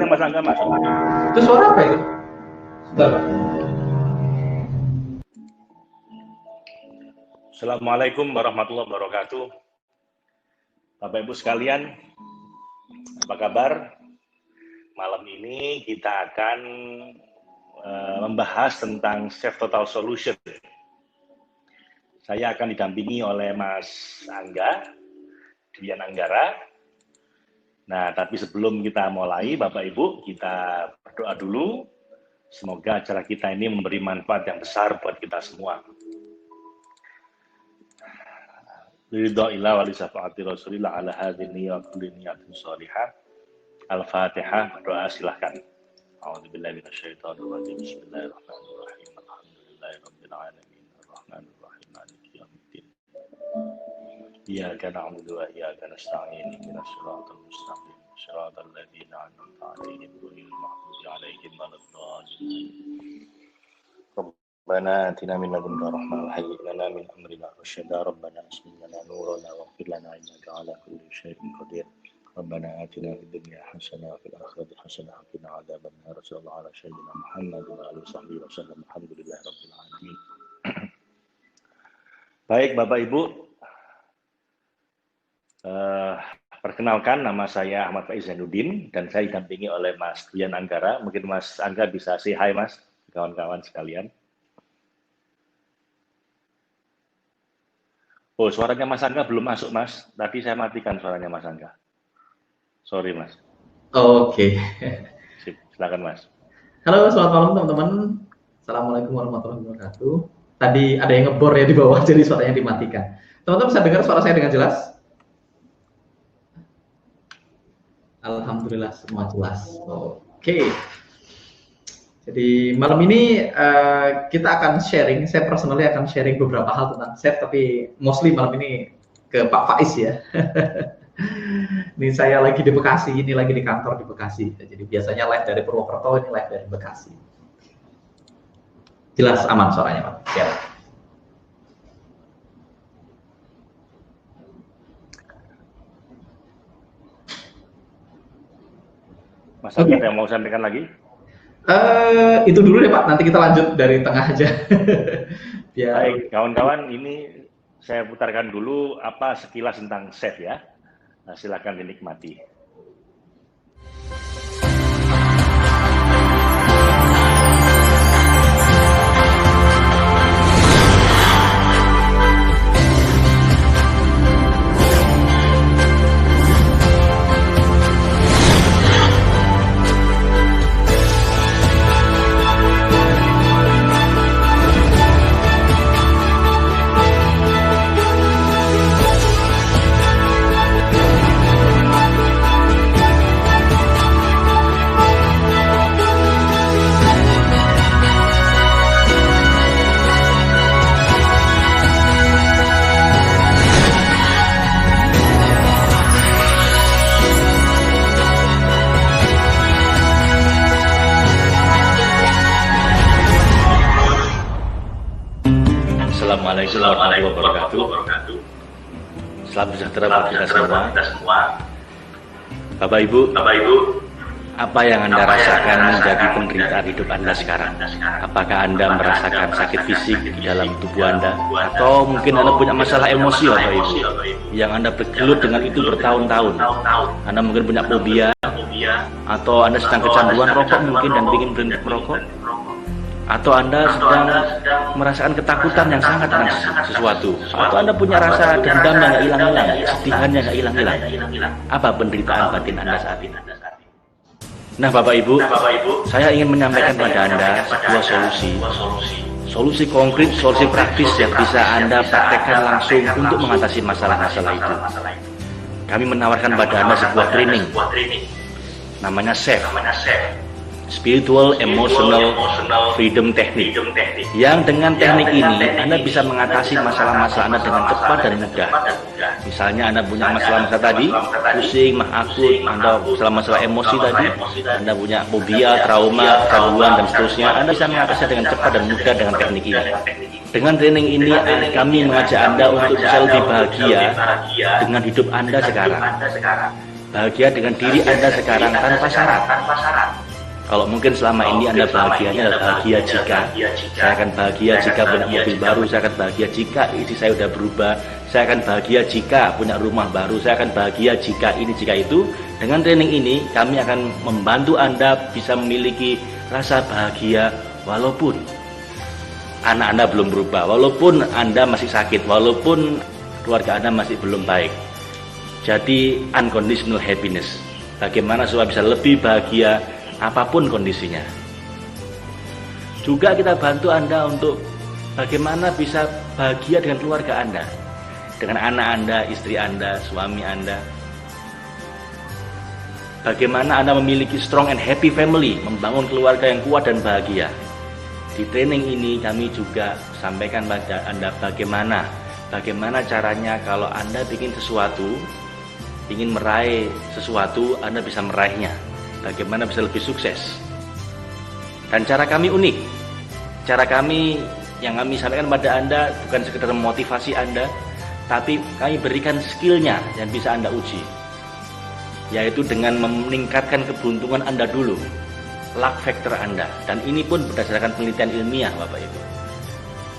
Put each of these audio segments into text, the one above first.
bareng Mas Angga, Mas. Itu suara apa itu? Sebentar, Pak. Assalamualaikum warahmatullahi wabarakatuh. Bapak Ibu sekalian, apa kabar? Malam ini kita akan membahas tentang Chef Total Solution. Saya akan didampingi oleh Mas Angga, Dian Anggara. Nah, tapi sebelum kita mulai, Bapak Ibu, kita berdoa dulu. Semoga acara kita ini memberi manfaat yang besar buat kita semua. Ridhoillah wa li syafaati Rasulillah ala hadhihi wa kulli niyatin shalihah. Al-Fatihah, berdoa silahkan. A'udzubillahi minasyaitonir rajim. Bismillahirrahmanirrahim. Alhamdulillahirabbil alamin. Arrahmanir rahim. Maliki yaumiddin. Iyyaka na'budu wa iyyaka nasta'in. Ihdinas siratal mustaqim. Shiratal ladzina an'amta 'alaihim ghairil maghdubi 'alaihim waladdallin. Rabbana atina min ladunka rahmatan wa hayyi' lana min amrina rasyada. Rabbana asmih lana nurana waghfir lana innaka 'ala kulli syai'in qadir. Rabbana atina fid dunya hasanah wa fil akhirati hasanah wa qina adzabannar. Sallallahu ala sayyidina Muhammad wa alihi washabbihi wasallam. Alhamdulillahirabbil alamin. Baik Bapak Ibu, perkenalkan nama saya Ahmad Faiz Zainuddin dan saya didampingi oleh Mas Dian Anggara. Mungkin Mas Angga bisa say hi Mas, kawan-kawan sekalian. Oh, suaranya Mas Angga belum masuk Mas. Tadi saya matikan suaranya Mas Angga. Sorry Mas. Oke. Sip, silakan Mas. Halo, selamat malam teman-teman. Assalamualaikum warahmatullahi wabarakatuh. Tadi ada yang ngebor ya di bawah, jadi suaranya dimatikan. Teman-teman bisa dengar suara saya dengan jelas? Alhamdulillah semua jelas. Oke. Jadi malam ini kita akan sharing, saya personally akan sharing beberapa hal tentang chef, tapi mostly malam ini ke Pak Faiz ya. Ini saya lagi di Bekasi, ini lagi di kantor di Bekasi. Jadi biasanya live dari Purwokerto, ini live dari Bekasi. Jelas aman suaranya Pak? Ya. Mas Angga yang mau sampaikan lagi? Itu dulu deh Pak, nanti kita lanjut dari tengah aja. Biar... Baik, kawan-kawan, ini saya putarkan dulu apa sekilas tentang chef ya. Nah, silakan dinikmati. Assalamualaikum warahmatullahi wabarakatuh. Salam sejahtera bagi kita semua. Bapak Ibu, apa yang Anda rasakan menjadi penderitaan hidup Anda sekarang? Apakah Anda merasakan sakit fisik di dalam tubuh Anda? Atau mungkin Anda punya masalah emosi Bapak Ibu, yang Anda bergelut dengan itu bertahun-tahun? Anda mungkin punya fobia, atau Anda sedang kecanduan rokok mungkin dan ingin berhenti merokok? Atau Anda sedang merasakan ketakutan yang sangat dengan sesuatu, atau Anda punya rasa dendam yang nggak hilang-hilang, kesedihan yang nggak hilang-hilang. Apa penderitaan batin Anda saat ini? Nah Bapak Ibu, saya ingin menyampaikan pada Anda sebuah solusi konkret, solusi praktis yang bisa Anda praktekkan langsung untuk mengatasi masalah-masalah itu. Kami menawarkan pada Anda sebuah training, namanya chef. Spiritual Emotional Freedom Technique, yang dengan teknik ini Anda bisa mengatasi masalah-masalah Anda dengan cepat dan mudah. Misalnya Anda punya masalah-masalah tadi, pusing, mah akut, Anda masalah emosi tadi, Anda punya fobia, trauma, kecanduan dan seterusnya, Anda bisa mengatasinya dengan cepat dan mudah dengan teknik ini. Dengan training ini kami mengajak Anda untuk bisa lebih bahagia dengan hidup Anda sekarang. bahagia dengan diri Anda sekarang tanpa syarat. Kalau mungkin selama ini Anda bahagianya adalah bahagia jika saya akan bahagia jika punya mobil baru, saya akan bahagia jika istri saya sudah berubah, saya akan bahagia jika punya rumah baru, saya akan bahagia jika ini jika itu. Dengan training ini kami akan membantu Anda bisa memiliki rasa bahagia walaupun anak Anda belum berubah, walaupun Anda masih sakit, walaupun keluarga Anda masih belum baik. Jadi unconditional happiness. Bagaimana supaya bisa lebih bahagia apapun kondisinya. Juga kita bantu Anda untuk bagaimana bisa bahagia dengan keluarga Anda, dengan anak Anda, istri Anda, suami Anda. Bagaimana Anda memiliki strong and happy family, membangun keluarga yang kuat dan bahagia. Di training ini kami juga sampaikan pada Anda bagaimana caranya kalau Anda bikin sesuatu, ingin meraih sesuatu, Anda bisa meraihnya. Bagaimana bisa lebih sukses. Dan cara kami unik. Cara kami yang kami sampaikan pada Anda bukan sekedar memotivasi Anda, tapi kami berikan skillnya yang bisa Anda uji, yaitu dengan meningkatkan keberuntungan Anda dulu, luck factor Anda. Dan ini pun berdasarkan penelitian ilmiah Bapak Ibu,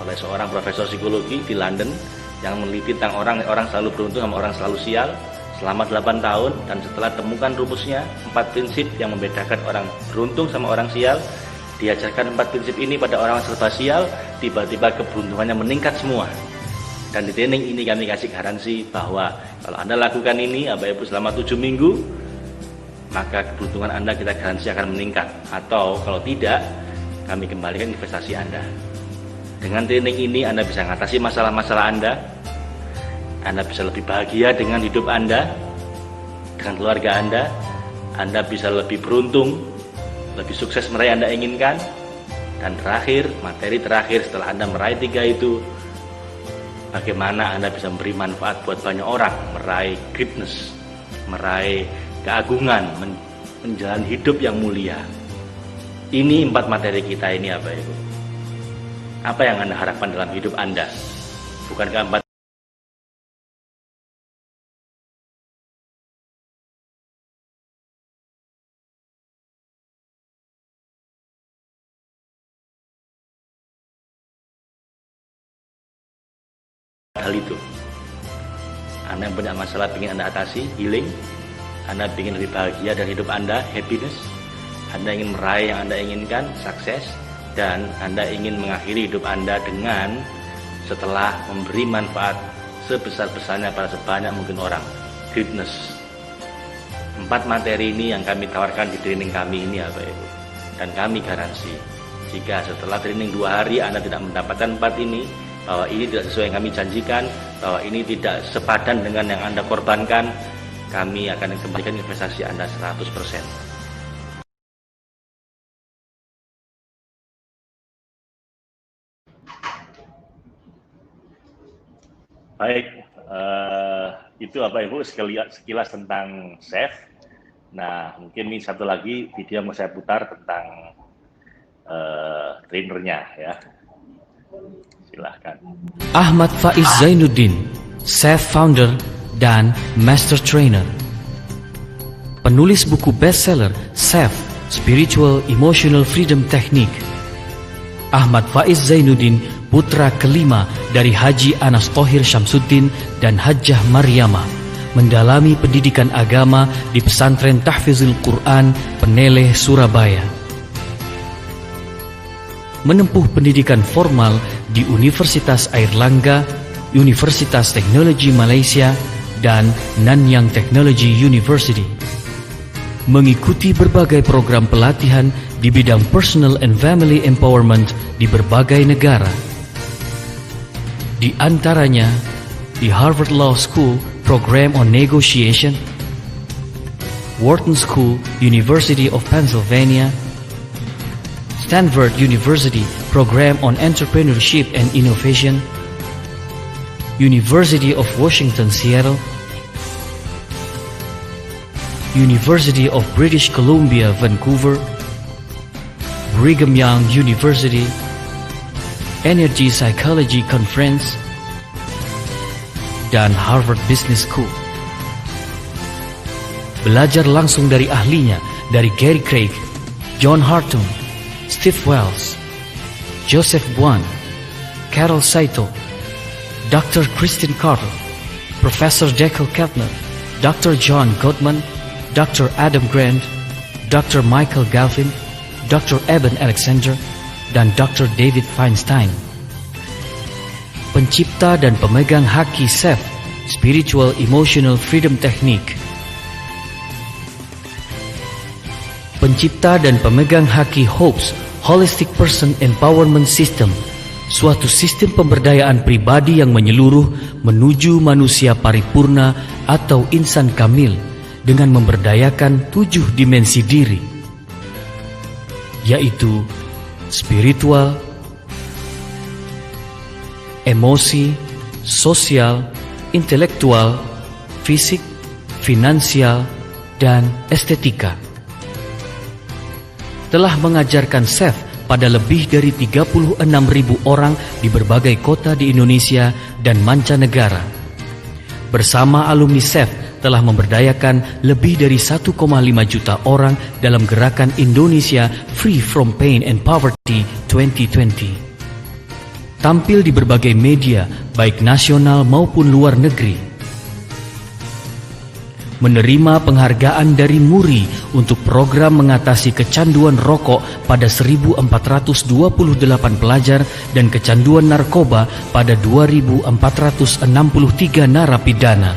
oleh seorang profesor psikologi di London yang meneliti tentang orang selalu beruntung sama orang selalu sial selama 8 tahun. Dan setelah temukan rumusnya 4 prinsip yang membedakan orang beruntung sama orang sial, diajarkan 4 prinsip ini pada orang serba sial, tiba-tiba keberuntungannya meningkat semua. Dan di training ini kami kasih garansi bahwa kalau Anda lakukan ini Bapak Ibu selama 7 minggu, maka keberuntungan Anda kita garansi akan meningkat. Atau kalau tidak, kami kembalikan investasi Anda. Dengan training ini Anda bisa mengatasi masalah-masalah Anda bisa lebih bahagia dengan hidup Anda, dengan keluarga Anda bisa lebih beruntung, lebih sukses meraih Anda inginkan. Dan terakhir, materi terakhir setelah Anda meraih 3 itu, bagaimana Anda bisa memberi manfaat buat banyak orang, meraih greatness, meraih keagungan, menjalani hidup yang mulia. Ini 4 materi kita ini Bapak Ibu. Apa yang Anda harapkan dalam hidup Anda? Bukankah 4 hal itu? Anda yang punya masalah ingin Anda atasi, healing. Anda ingin lebih bahagia dari hidup Anda, happiness. Anda ingin meraih yang Anda inginkan, sukses. Dan Anda ingin mengakhiri hidup Anda dengan setelah memberi manfaat sebesar-besarnya pada sebanyak mungkin orang, greatness. 4 materi ini yang kami tawarkan di training kami ini Bapak Ibu. Dan kami garansi, jika setelah training 2 hari Anda tidak mendapatkan 4 ini, bahwa ini tidak sesuai yang kami janjikan, bahwa ini tidak sepadan dengan yang Anda korbankan, kami akan kembalikan investasi Anda 100%. Baik, itu Bapak Ibu sekilas tentang Chef. Nah, mungkin ini satu lagi video mau saya putar tentang trainernya ya. Silahkan. Ahmad Faiz Zainuddin, Chef Founder dan Master Trainer. Penulis buku bestseller Chef, Spiritual Emotional Freedom Technique. Ahmad Faiz Zainuddin, putra kelima dari Haji Anas Thohir Syamsuddin dan Hajjah Maryamah, mendalami pendidikan agama di Pesantren Tahfizul Quran Peneleh, Surabaya. Menempuh pendidikan formal di Universitas Airlangga, Universitas Teknologi Malaysia, dan Nanyang Technology University. Mengikuti berbagai program pelatihan di bidang personal and family empowerment di berbagai negara. Di antaranya di Harvard Law School Program on Negotiation, Wharton School, University of Pennsylvania, Stanford University Program on Entrepreneurship and Innovation, University of Washington, Seattle, University of British Columbia, Vancouver, Brigham Young University, Energy Psychology Conference, dan Harvard Business School. belajar langsung dari ahlinya, dari Gary Craig, John Hartung, Steve Wells, Joseph Buan, Carol Saito, Dr. Christine Carter, Professor Jekyll Kettner, Dr. John Gottman, Dr. Adam Grant, Dr. Michael Galvin, Dr. Eben Alexander, dan Dr. David Feinstein. Pencipta dan pemegang haki SEF, Spiritual Emotional Freedom Technique. Pencipta dan pemegang haki HOPES, Holistic Person Empowerment System, suatu sistem pemberdayaan pribadi yang menyeluruh menuju manusia paripurna atau insan kamil dengan memberdayakan 7 dimensi diri, yaitu spiritual, emosi, sosial, intelektual, fisik, finansial, dan estetika. Telah mengajarkan SEF pada lebih dari 36.000 orang di berbagai kota di Indonesia dan mancanegara. Bersama alumni SEF telah memberdayakan lebih dari 1,5 juta orang dalam gerakan Indonesia Free from Pain and Poverty 2020. Tampil di berbagai media, baik nasional maupun luar negeri. Menerima penghargaan dari MURI untuk program mengatasi kecanduan rokok pada 1.428 pelajar dan kecanduan narkoba pada 2.463 narapidana.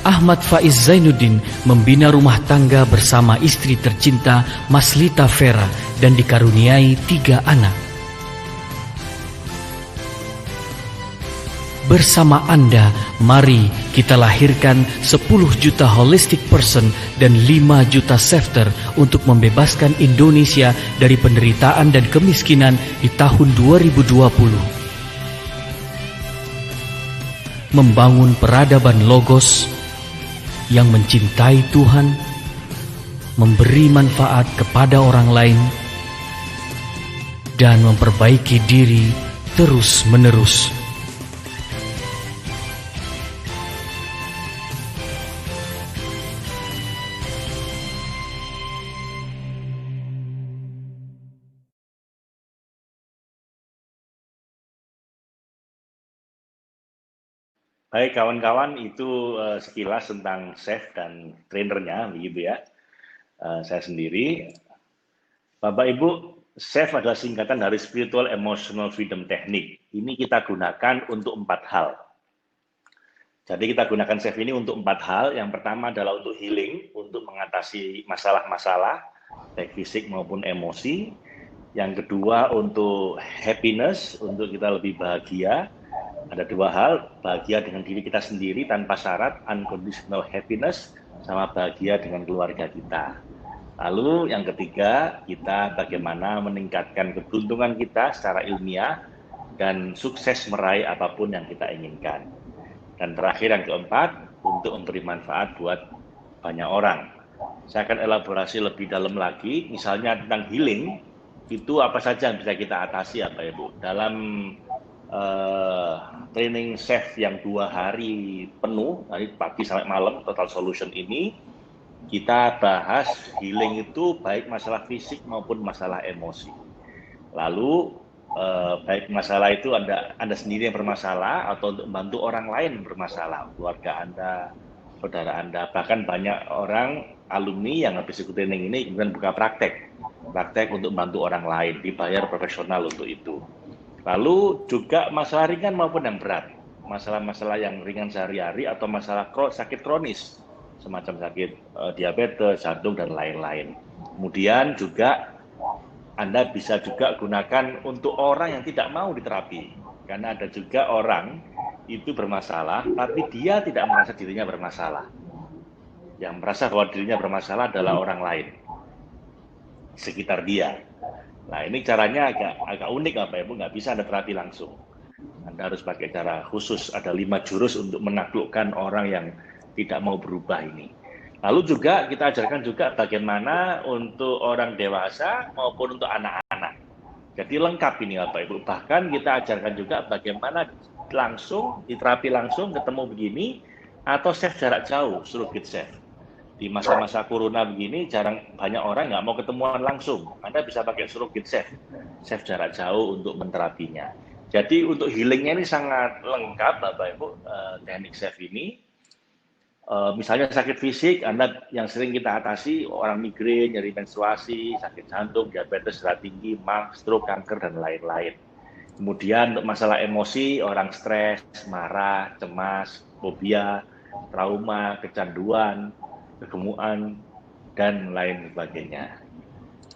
Ahmad Faiz Zainuddin membina rumah tangga bersama istri tercinta Maslita Vera dan dikaruniai 3 anak. Bersama Anda, mari kita lahirkan 10 juta holistic person dan 5 juta sefter untuk membebaskan Indonesia dari penderitaan dan kemiskinan di tahun 2020. Membangun peradaban logos yang mencintai Tuhan, memberi manfaat kepada orang lain, dan memperbaiki diri terus-menerus. Baik kawan-kawan, itu sekilas tentang SEF dan trainernya, begitu ya. Saya sendiri, Bapak Ibu, SEF adalah singkatan dari Spiritual Emotional Freedom Technique. Ini kita gunakan untuk 4 hal. Jadi kita gunakan SEF ini untuk 4 hal. Yang pertama adalah untuk healing, untuk mengatasi masalah-masalah, baik fisik maupun emosi. Yang kedua untuk happiness, untuk kita lebih bahagia. Ada 2 hal, bahagia dengan diri kita sendiri tanpa syarat, unconditional happiness, sama bahagia dengan keluarga kita. Lalu yang ketiga, kita bagaimana meningkatkan keberuntungan kita secara ilmiah dan sukses meraih apapun yang kita inginkan. Dan terakhir yang keempat, untuk memberi manfaat buat banyak orang. Saya akan elaborasi lebih dalam lagi, misalnya tentang healing, itu apa saja yang bisa kita atasi ya Pak Ibu. Dalam training SEF yang 2 hari penuh, dari pagi sampai malam, Total Solution ini, kita bahas healing itu baik masalah fisik maupun masalah emosi. Lalu, baik masalah itu Anda sendiri yang bermasalah, atau untuk membantu orang lain yang bermasalah, keluarga Anda, saudara Anda, bahkan banyak orang alumni yang habis ikut training ini kemudian buka praktek untuk membantu orang lain, dibayar profesional untuk itu. Lalu juga masalah ringan maupun yang berat, masalah-masalah yang ringan sehari-hari atau masalah sakit kronis, semacam sakit diabetes, jantung, dan lain-lain. Kemudian juga Anda bisa juga gunakan untuk orang yang tidak mau diterapi, karena ada juga orang itu bermasalah, tapi dia tidak merasa dirinya bermasalah. Yang merasa bahwa dirinya bermasalah adalah orang lain, sekitar dia. Nah ini caranya agak unik Bapak Ibu, nggak bisa Anda terapi langsung. Anda harus pakai cara khusus, ada 5 jurus untuk menaklukkan orang yang tidak mau berubah ini. Lalu juga kita ajarkan juga bagaimana untuk orang dewasa maupun untuk anak-anak. Jadi lengkap ini Bapak Ibu, bahkan kita ajarkan juga bagaimana langsung, diterapi langsung, ketemu begini, atau chef jarak jauh, surrogate chef. Di masa-masa corona begini jarang banyak orang nggak mau ketemuan langsung. Anda bisa pakai surrogate chef, chef jarak jauh untuk menterapinya. Jadi untuk healingnya ini sangat lengkap Bapak Ibu, teknik chef ini. Misalnya sakit fisik, Anda yang sering kita atasi, orang migrain, nyeri menstruasi, sakit jantung, diabetes, darah tinggi, MAG, stroke, kanker, dan lain-lain. Kemudian untuk masalah emosi, orang stres, marah, cemas, fobia, trauma, kecanduan, kegemukan, dan lain sebagainya.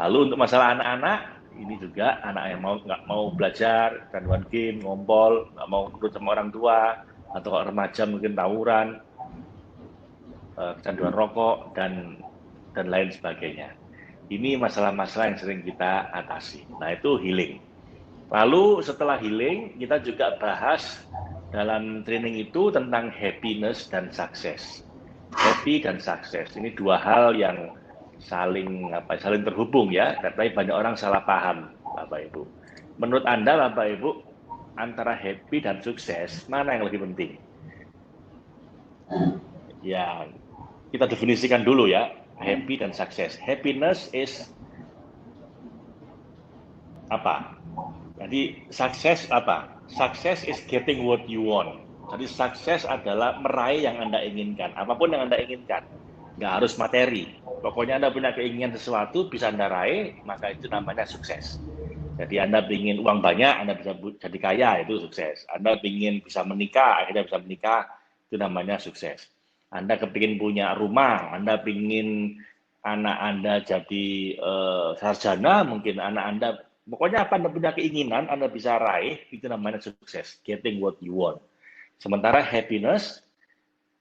Lalu untuk masalah anak-anak, ini juga anak yang nggak mau belajar, kecanduan game, ngompol, nggak mau nurut sama orang tua, atau kalau remaja mungkin tawuran, kecanduan rokok, dan lain sebagainya. Ini masalah-masalah yang sering kita atasi. Nah, itu healing. Lalu setelah healing, kita juga bahas dalam training itu tentang happiness dan sukses. Happy dan sukses, ini dua hal yang saling terhubung ya, tapi banyak orang salah paham, Bapak Ibu. Menurut Anda, Bapak Ibu, antara happy dan sukses, mana yang lebih penting? Ya, kita definisikan dulu ya, happy dan sukses. Happiness is apa? Jadi sukses apa? Sukses is getting what you want. Jadi sukses adalah meraih yang Anda inginkan, apapun yang Anda inginkan. Nggak harus materi. Pokoknya Anda punya keinginan sesuatu, bisa Anda raih, maka itu namanya sukses. Jadi Anda ingin uang banyak, Anda bisa jadi kaya, itu sukses. Anda ingin bisa menikah, akhirnya bisa menikah, itu namanya sukses. Anda kepingin punya rumah, Anda ingin anak Anda jadi sarjana, mungkin anak Anda, pokoknya apa Anda punya keinginan, Anda bisa raih, itu namanya sukses. Getting what you want. Sementara happiness,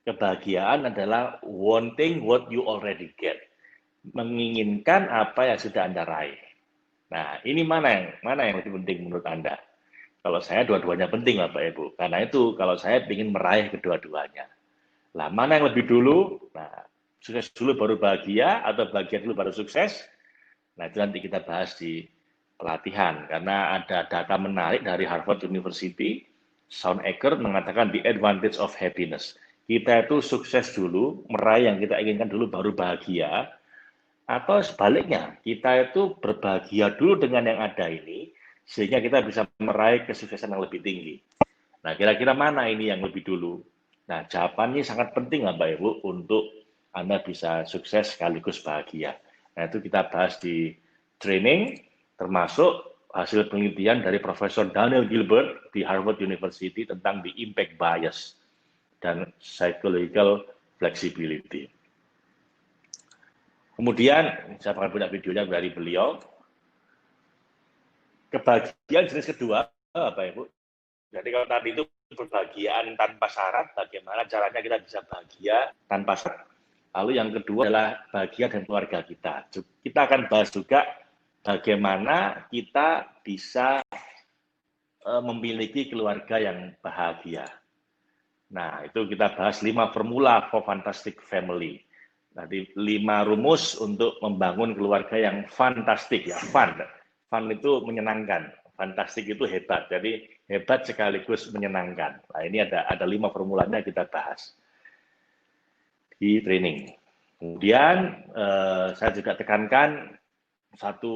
kebahagiaan adalah wanting what you already get. Menginginkan apa yang sudah Anda raih. Nah, ini mana yang lebih penting menurut Anda? Kalau saya dua-duanya penting, Bapak Ibu. Karena itu kalau saya ingin meraih kedua-duanya. Lah, mana yang lebih dulu? Nah, sukses dulu baru bahagia atau bahagia dulu baru sukses? Nah, itu nanti kita bahas di pelatihan. Karena ada data menarik dari Harvard University, Shawn Achor mengatakan the advantage of happiness. Kita itu sukses dulu, meraih yang kita inginkan dulu baru bahagia, atau sebaliknya, kita itu berbahagia dulu dengan yang ada ini, sehingga kita bisa meraih kesuksesan yang lebih tinggi. Nah, kira-kira mana ini yang lebih dulu? Nah, jawabannya sangat penting, Bapak Ibu, untuk Anda bisa sukses sekaligus bahagia. Nah, itu kita bahas di training, termasuk hasil penelitian dari Profesor Daniel Gilbert di Harvard University tentang the impact bias dan psychological flexibility. Kemudian, saya akan punya videonya dari beliau. Kebahagiaan jenis kedua, Bapak Ibu. Jadi kalau tadi itu kebahagiaan tanpa syarat, bagaimana caranya kita bisa bahagia tanpa syarat. Lalu yang kedua adalah bahagia dan keluarga kita. Kita akan bahas juga bagaimana kita bisa memiliki keluarga yang bahagia. Nah, itu kita bahas 5 formula for fantastic family. Nanti 5 rumus untuk membangun keluarga yang fantastik ya, fun. Fun itu menyenangkan, fantastik itu hebat. Jadi hebat sekaligus menyenangkan. Nah, ini ada 5 formulanya kita bahas di training. Kemudian saya juga tekankan satu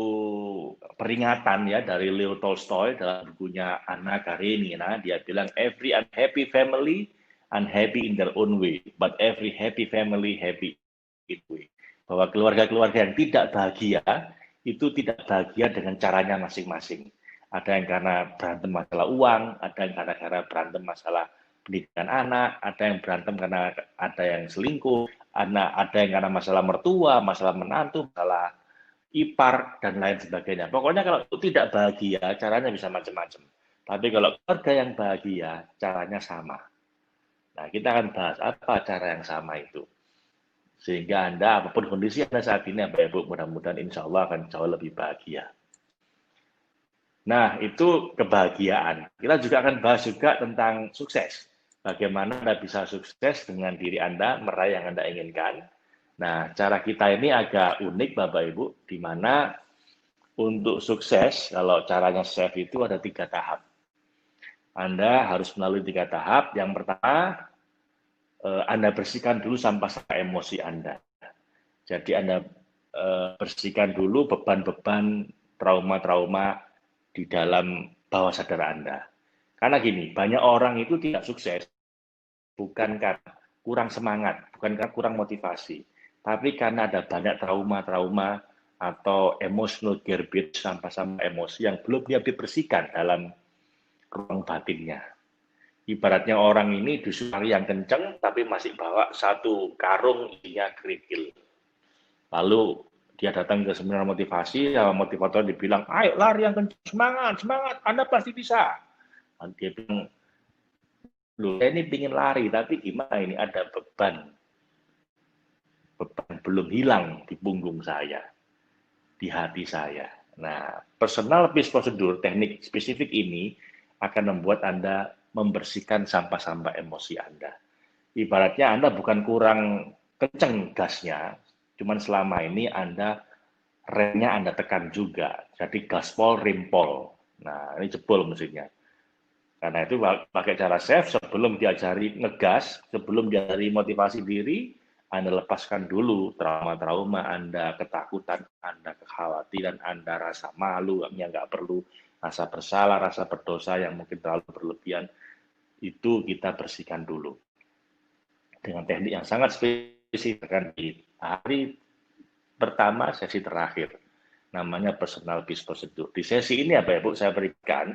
peringatan ya dari Leo Tolstoy dalam bukunya Anna Karenina. Dia bilang every unhappy family unhappy in their own way, but every happy family happy. Bahwa keluarga-keluarga yang tidak bahagia itu tidak bahagia dengan caranya masing-masing. Ada yang karena berantem masalah uang, ada yang karena berantem masalah pendidikan anak, ada yang berantem karena ada yang selingkuh, ada yang karena masalah mertua, masalah menantu, masalah ipar dan lain sebagainya. Pokoknya kalau itu tidak bahagia, caranya bisa macam-macam. Tapi kalau keluarga yang bahagia, caranya sama. Nah, kita akan bahas apa cara yang sama itu. Sehingga Anda, apapun kondisi Anda saat ini, Bapak Ibu, mudah-mudahan insya Allah akan jauh lebih bahagia. Nah, itu kebahagiaan. Kita juga akan bahas juga tentang sukses. Bagaimana Anda bisa sukses dengan diri Anda, meraih yang Anda inginkan. Nah, cara kita ini agak unik, Bapak Ibu, di mana untuk sukses, kalau caranya chef itu ada 3 tahap. Anda harus melalui 3 tahap. Yang pertama, Anda bersihkan dulu sampah-sampah emosi Anda. Jadi Anda bersihkan dulu beban-beban trauma-trauma di dalam bawah sadar Anda. Karena gini, banyak orang itu tidak sukses bukan karena kurang semangat, bukan karena kurang motivasi, tapi karena ada banyak trauma-trauma atau emotional garbage, sampah-sampah emosi yang belum dia dibersihkan dalam ruang batinnya. Ibaratnya orang ini disuruh lari yang kenceng, tapi masih bawa satu karung isinya kerikil. Lalu dia datang ke seminar motivasi, sama motivator dibilang, ayo lari yang kenceng, semangat, semangat, Anda pasti bisa. Dan dia bilang, loh, saya ini ingin lari, tapi gimana ini ada beban belum hilang di punggung saya, di hati saya. Nah, personal peace procedure, teknik spesifik ini akan membuat Anda membersihkan sampah-sampah emosi Anda. Ibaratnya Anda bukan kurang kenceng gasnya, cuman selama ini remnya Anda tekan juga. Jadi gaspol, rimpol. Nah, ini jebol mesinnya. Karena itu pakai cara safe, sebelum diajari ngegas, sebelum diajari motivasi diri, Anda lepaskan dulu trauma-trauma Anda, ketakutan Anda, kekhawatiran Anda, rasa malu yang nggak perlu, rasa bersalah, rasa berdosa yang mungkin terlalu berlebihan, itu kita bersihkan dulu. Dengan teknik yang sangat spesifik di hari pertama, sesi terakhir. Namanya personal peace procedure. Di sesi ini apa ya Bu, saya berikan,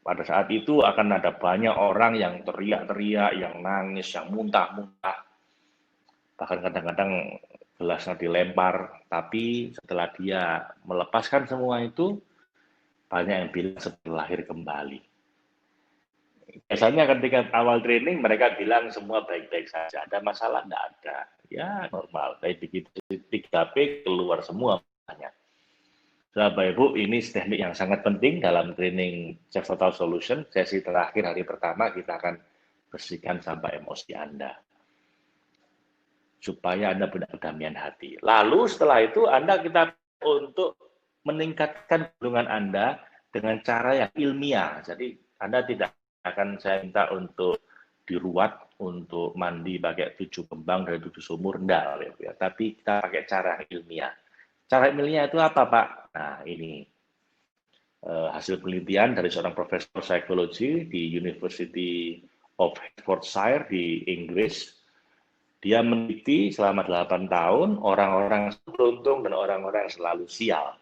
pada saat itu akan ada banyak orang yang teriak-teriak, yang nangis, yang muntah-muntah. Bahkan kadang-kadang gelasnya dilempar, tapi setelah dia melepaskan semua itu, banyak yang bilang seperti lahir kembali. Biasanya ketika awal training mereka bilang semua baik-baik saja, ada masalah? Nggak ada. Ya normal, tapi begitu 3P keluar semua banyak. Bapak Ibu, ini teknik yang sangat penting dalam training Self Total Solution. Sesi terakhir hari pertama kita akan bersihkan sampah emosi Anda. Supaya Anda punya kedamaian hati. Lalu setelah itu kita untuk meningkatkan hubungan Anda dengan cara yang ilmiah. Jadi Anda tidak akan saya minta untuk diruat, untuk mandi pakai 7 kembang dari 7 sumur, enggak. Ya. Tapi kita pakai cara ilmiah. Cara ilmiah itu apa, Pak? Nah, ini hasil penelitian dari seorang profesor psikologi di University of Hertfordshire di Inggris. Dia meneliti selama 8 tahun orang-orang beruntung dan orang-orang yang selalu sial.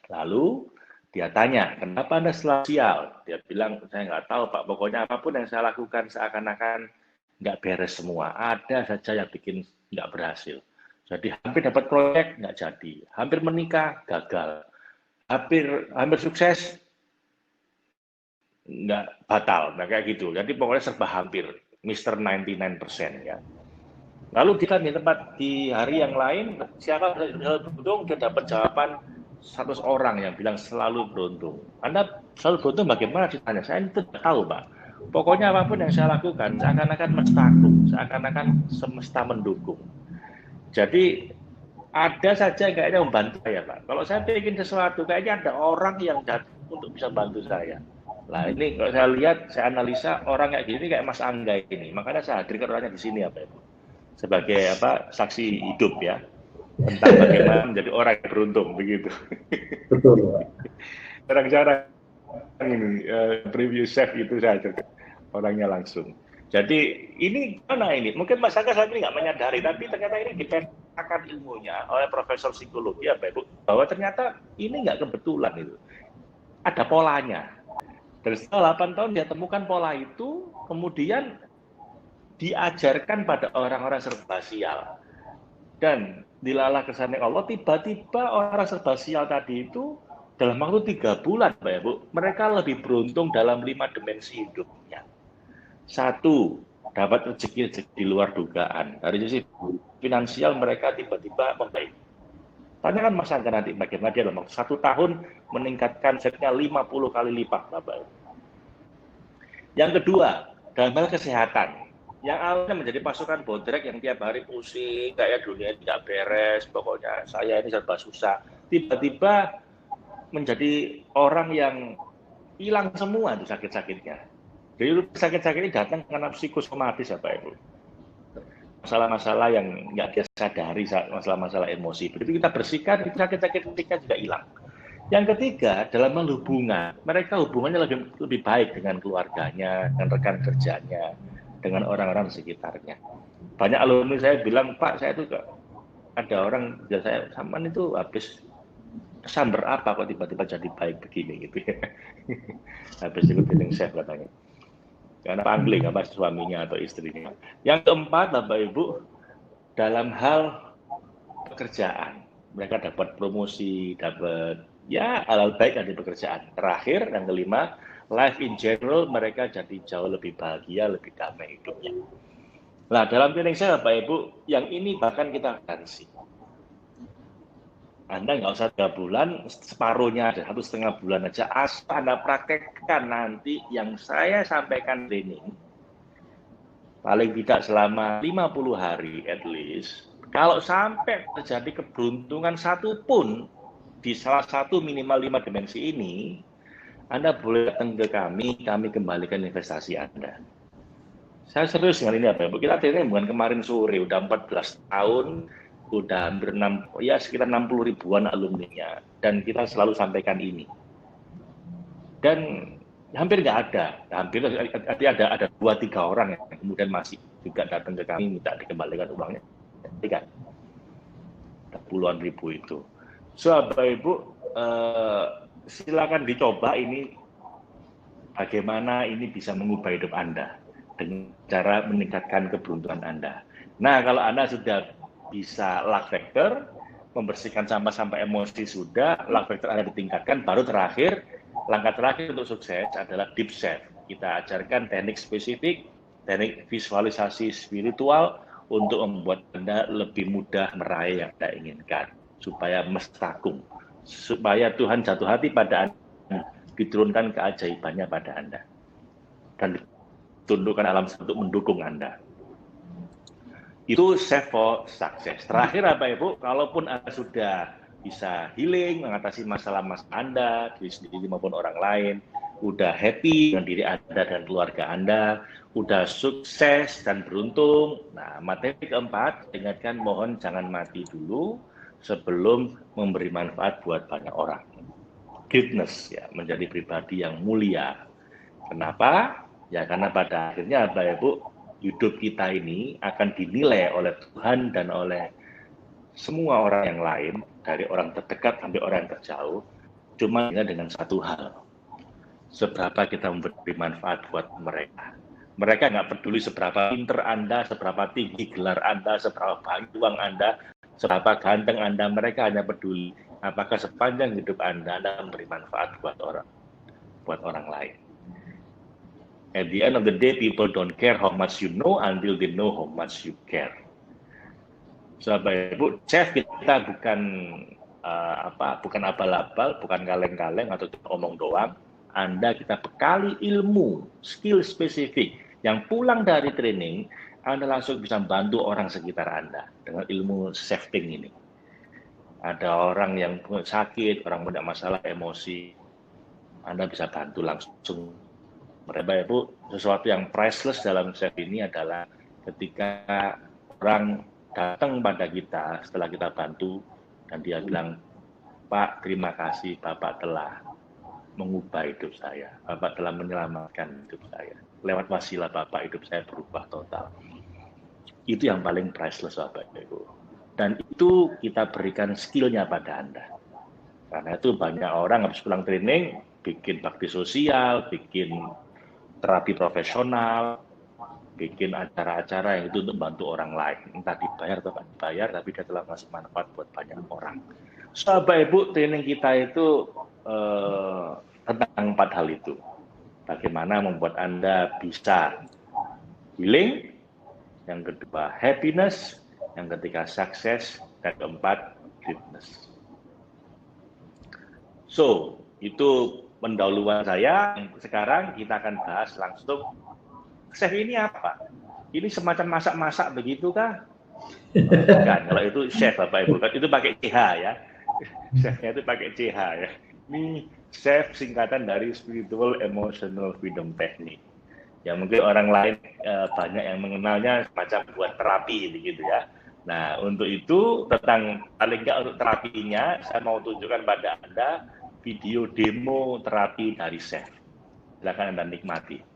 Lalu dia tanya, kenapa Anda selalu sial? Dia bilang, saya nggak tahu Pak, pokoknya apapun yang saya lakukan seakan-akan nggak beres semua. Ada saja yang bikin nggak berhasil. Jadi hampir dapat proyek, nggak jadi. Hampir menikah, gagal. Hampir sukses, nggak batal. Nah, kayak gitu. Jadi pokoknya serba hampir. Mr. 99% ya. Lalu kita di tempat di hari yang lain, siapa selalu beruntung, dia dapat jawaban 100 orang yang bilang selalu beruntung. Anda selalu beruntung bagaimana ditanya? Saya tidak tahu, Pak. Pokoknya apapun yang saya lakukan, seakan-akan mestaku, seakan-akan semesta mendukung. Jadi ada saja kayaknya membantu saya, Pak. Kalau saya bikin sesuatu, kayaknya ada orang yang datang untuk bisa bantu saya. Nah ini kalau saya lihat, saya analisa orang kayak gini kayak Mas Angga ini. Makanya saya hadirkan orangnya di sini apa itu sebagai saksi hidup ya tentang bagaimana menjadi orang yang beruntung begitu. Betul. Jarang-jarang ini preview chef itu saja orangnya langsung. Jadi ini mana ini? Mungkin Mas Angga saat ini nggak menyadari, tapi ternyata ini dipetakan ilmunya oleh Profesor Psikologi ya, Ibu, bahwa ternyata ini nggak kebetulan itu. Ada polanya. Dan setelah 8 tahun dia temukan pola itu, kemudian diajarkan pada orang-orang serba sial. Dan dilalah kersane Allah, tiba-tiba orang serba sial tadi itu dalam waktu 3 bulan, Pak Ibu, mereka lebih beruntung dalam 5 dimensi hidupnya. 1, dapat rezeki di luar dugaan. Dari sisi finansial mereka tiba-tiba membaik. Tanyakan Mas Angga nanti bagaimana dia dalam 1 tahun meningkatkan setnya 50 kali lipat, Bapak. Yang kedua, dalam hal kesehatan. Yang awalnya menjadi pasukan bodrek yang tiap hari pusing, kayak dunia tidak beres, pokoknya saya ini serba susah. Tiba-tiba menjadi orang yang hilang semua itu sakit-sakitnya. Jadi sakit-sakit ini datang karena psikosomatis ya Pak Ibu. Masalah-masalah yang nggak dia sadari, masalah-masalah emosi. Begitu kita bersihkan, itu sakit-sakit ketika juga hilang. Yang ketiga, dalam hubungan, mereka hubungannya lebih baik dengan keluarganya, dengan rekan kerjanya, dengan orang-orang sekitarnya. Banyak alumni saya bilang, Pak, saya itu ada orang, saya Saman itu habis kesamber apa kok tiba-tiba jadi baik begini gitu ya. Habis itu feeling safe katanya. Karena pangling apa suaminya atau istrinya. Yang keempat, Bapak Ibu, dalam hal pekerjaan, mereka dapat promosi, dapat ya hal baik dari pekerjaan. Terakhir, yang kelima, life in general, mereka jadi jauh lebih bahagia, lebih damai hidupnya. Nah, dalam training saya, Bapak Ibu, yang ini bahkan kita garansi. Anda nggak usah 3 bulan, separuhnya aja, 1,5 bulan aja, asal Anda praktekkan nanti yang saya sampaikan training, paling tidak selama 50 hari at least, kalau sampai terjadi keberuntungan satu pun di salah satu minimal 5 dimensi ini, Anda boleh datang ke kami kembalikan investasi Anda. Saya serius dengan ini apa Ibu, kita training bukan kemarin sore, udah 14 tahun, udah hampir sekitar 60 ribuan alumninya, dan kita selalu sampaikan ini. Dan hampir nggak ada 2-3 orang yang kemudian masih juga datang ke kami minta dikembalikan uangnya. Kan? Puluhan ribu itu. So, Bapak Ibu, silakan dicoba ini bagaimana ini bisa mengubah hidup Anda dengan cara meningkatkan keberuntungan Anda. Nah, kalau Anda sudah bisa luck factor, membersihkan sampah-sampah emosi sudah, luck factor Anda ditingkatkan, baru terakhir, langkah terakhir untuk sukses adalah deep safe. Kita ajarkan teknik spesifik, teknik visualisasi spiritual untuk membuat Anda lebih mudah meraih yang Anda inginkan, supaya mestakum, supaya Tuhan jatuh hati pada Anda, diturunkan keajaibannya pada Anda, dan ditundukkan alam untuk mendukung Anda. Itu safe for success. Terakhir apa Ibu, kalaupun Anda sudah bisa healing, mengatasi masalah-masalah Anda, diri sendiri maupun orang lain, udah happy dengan diri Anda dan keluarga Anda, udah sukses dan beruntung. Nah, materi keempat, ingatkan mohon jangan mati dulu sebelum memberi manfaat buat banyak orang. Greatness, ya, menjadi pribadi yang mulia. Kenapa? Ya karena pada akhirnya Bapak Ibu, hidup kita ini akan dinilai oleh Tuhan dan oleh semua orang yang lain, dari orang terdekat sampai orang yang terjauh, cuma dengan satu hal, seberapa kita memberi manfaat buat mereka. Mereka nggak peduli seberapa pinter Anda, seberapa tinggi gelar Anda, seberapa banyak uang Anda, seberapa ganteng Anda, mereka hanya peduli apakah sepanjang hidup Anda memberi manfaat buat orang lain. At the end of the day, people don't care how much you know until they know how much you care. So, Bapak Ibu, chef kita bukan bukan abal-abal, bukan kaleng-kaleng atau omong doang. Anda kita bekali ilmu, skill spesifik yang pulang dari training, Anda langsung bisa membantu orang sekitar Anda dengan ilmu chefing ini. Ada orang yang sakit, orang punya masalah emosi, Anda bisa bantu langsung. Bapak Ibu, sesuatu yang priceless dalam chef ini adalah ketika orang datang pada kita setelah kita bantu dan dia bilang, Pak, terima kasih Bapak telah mengubah hidup saya, Bapak telah menyelamatkan hidup saya, lewat wasilah Bapak hidup saya berubah total. Itu yang paling priceless Bapak Ibu, dan itu kita berikan skillnya pada Anda. Karena itu banyak orang habis pulang training bikin bakti sosial, bikin terapi profesional, bikin acara-acara yang itu untuk membantu orang lain, entah dibayar atau tidak dibayar, tapi dia telah ngasih manfaat buat banyak orang. So, Bapak Ibu, training kita itu tentang 4 hal itu. Bagaimana membuat Anda bisa healing, yang kedua happiness, yang ketiga sukses, dan keempat greatness. So, itu pendahuluan saya. Sekarang kita akan bahas langsung, chef ini apa? Ini semacam masak-masak begitu kah? Bukan, kalau itu chef Bapak Ibu, itu pakai CH ya. Chefnya itu pakai CH ya. Ini chef singkatan dari Spiritual Emotional Freedom Technique. Ya mungkin orang lain banyak yang mengenalnya semacam buat terapi begitu ya. Nah untuk itu tentang paling nggak untuk terapinya saya mau tunjukkan pada Anda video demo terapi dari Chef. Silakan Anda nikmati.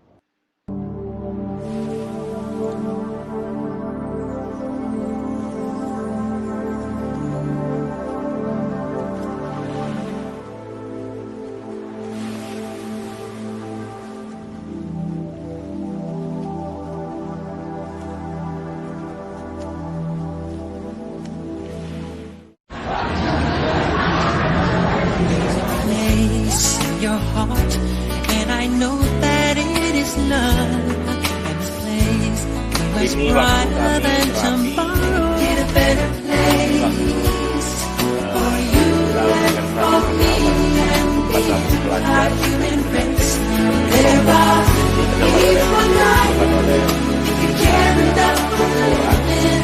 Place in your heart, and I know that it is love. And this place much Ini waktu brighter kami than terapi, tomorrow. Get a better place for you and for me and me. Like human race, there are people like if you care enough for loving.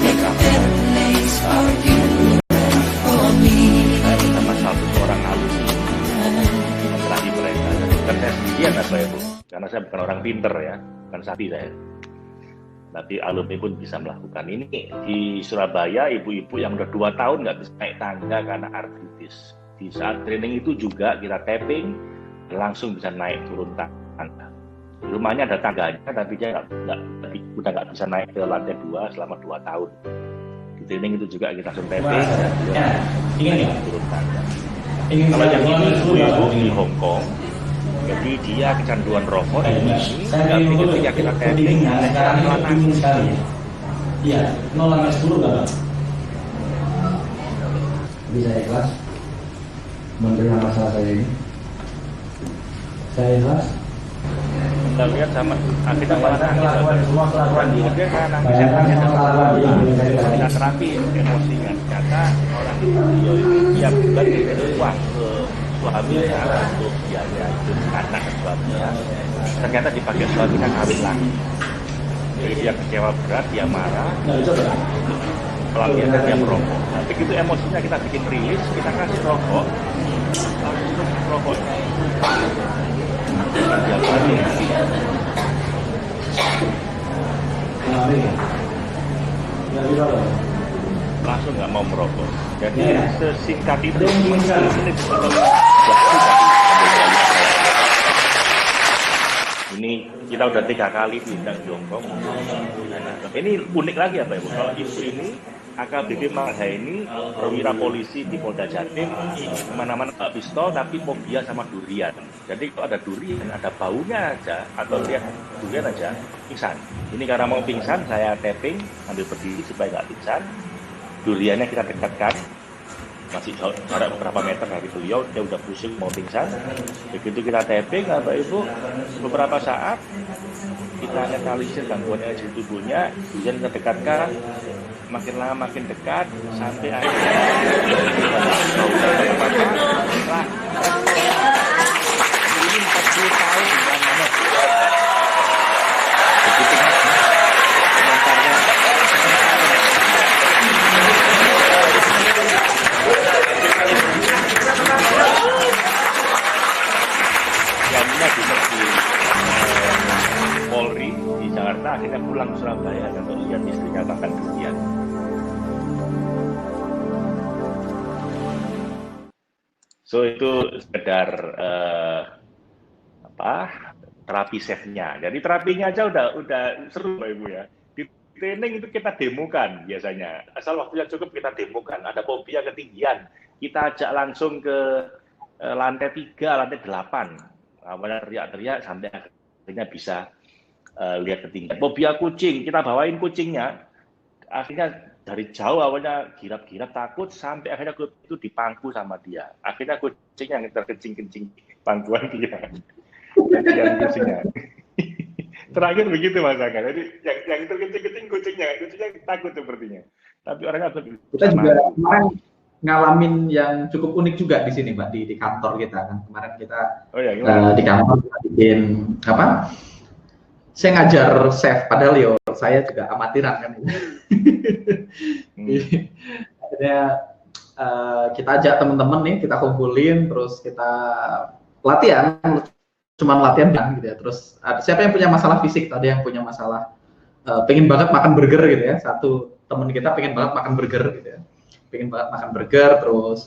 Make a better place for you and for me. saya bersama satu orang alumni terapi mereka. Bukan saya sendirian Bapak Ibu, karena saya bukan orang pinter ya, bukan sapi saya. Tapi alumni pun bisa melakukan ini. Di Surabaya, ibu-ibu yang udah 2 tahun nggak bisa naik tangga karena artritis. Di saat training itu juga kita tapping, langsung bisa naik turun tangga. Di rumahnya ada tangganya, tapi dia udah nggak bisa naik ke lantai 2 selama 2 tahun. Di training itu juga kita langsung tapping, dan dia naik turun tangga. Kalau yang ini ibu-ibu di Hong Kong, jadi dia kecanduan rokok di sini, tapi ketika kita tapping, pelan-pelan nangis. Iya, 0-10 nggak Bang? Bisa ikhlas menerima masalah saya ini. Saya ikhlas. Kita lihat sama akhirnya malah nangis. Semua kelakuan dia. Dia kan nangis. Bayangkan semua kelakuan dia. Kita terapi emosinya. Ternyata orang itu dia bukan diberi uang ke suaminya untuk biaya hidup anak suaminya. Ternyata dipakai suaminya kawin lagi. Jadi dia kecewa berat, dia marah. Pelampiasan dia merokok. Tapi begitu emosinya kita bikin rilis, kita kasih rokok. Langsung rokoknya itu dia balik. Langsung nggak mau merokok. Jadi sesingkat itu ini kita udah 3 kali diundang di Hong Kong. Ini unik lagi apa Ibu? Kalau ibu ini AKBP Marhaini, perwira polisi di Polda Jatim, kemana-mana nggak pistol tapi fobia sama durian. Jadi kalau ada durian, ada baunya aja atau lihat durian aja, pingsan. Ini karena mau pingsan, saya tapping, ambil berdiri supaya nggak pingsan. Duriannya kita dekatkan, masih jarak beberapa meter dari beliau, dia udah pusing mau pingsan. Begitu kita tapping, Bapak Ibu, beberapa saat kita analisir gangguan energi tubuhnya, durian kita dekatkan, makin lama makin dekat sampai akhirnya ini 40 tahun yang mana begitu komentarnya jamnya di Polri di Jakarta, akhirnya pulang ke Surabaya untuk lihat istrinya makan durian. So itu sekedar terapi chefnya. Jadi terapinya aja udah seru Pak Ibu ya. Di training itu kita demokan biasanya. Asal waktunya cukup kita demokan. Ada fobia ketinggian, kita ajak langsung ke lantai 3, lantai 8. Awalnya teriak-teriak sampai akhirnya bisa lihat ketinggian. Fobia kucing, kita bawain kucingnya. Akhirnya dari jauh awalnya girap-girap takut sampai akhirnya itu dipangku sama dia. Akhirnya kucing yang terkencing-kencing pangkuan dia. Yang kucingnya. Terakhir begitu Mas Angga. Jadi yang terkencing-kencing kucingnya takut sepertinya. Tapi orangnya kita juga kemarin ngalamin yang cukup unik juga di sini Mbak di kantor kita kan. Kemarin kita di kantor kita bikin apa? Saya ngajar chef, padahal saya juga amatiran kan. Akhirnya kita ajak teman-teman nih, kita kumpulin, terus kita latihan cuma latihan gitu ya. Terus siapa yang punya masalah fisik, ada yang punya masalah pengen banget makan burger gitu ya. Satu teman kita pengen banget makan burger gitu ya. Pengen banget makan burger, terus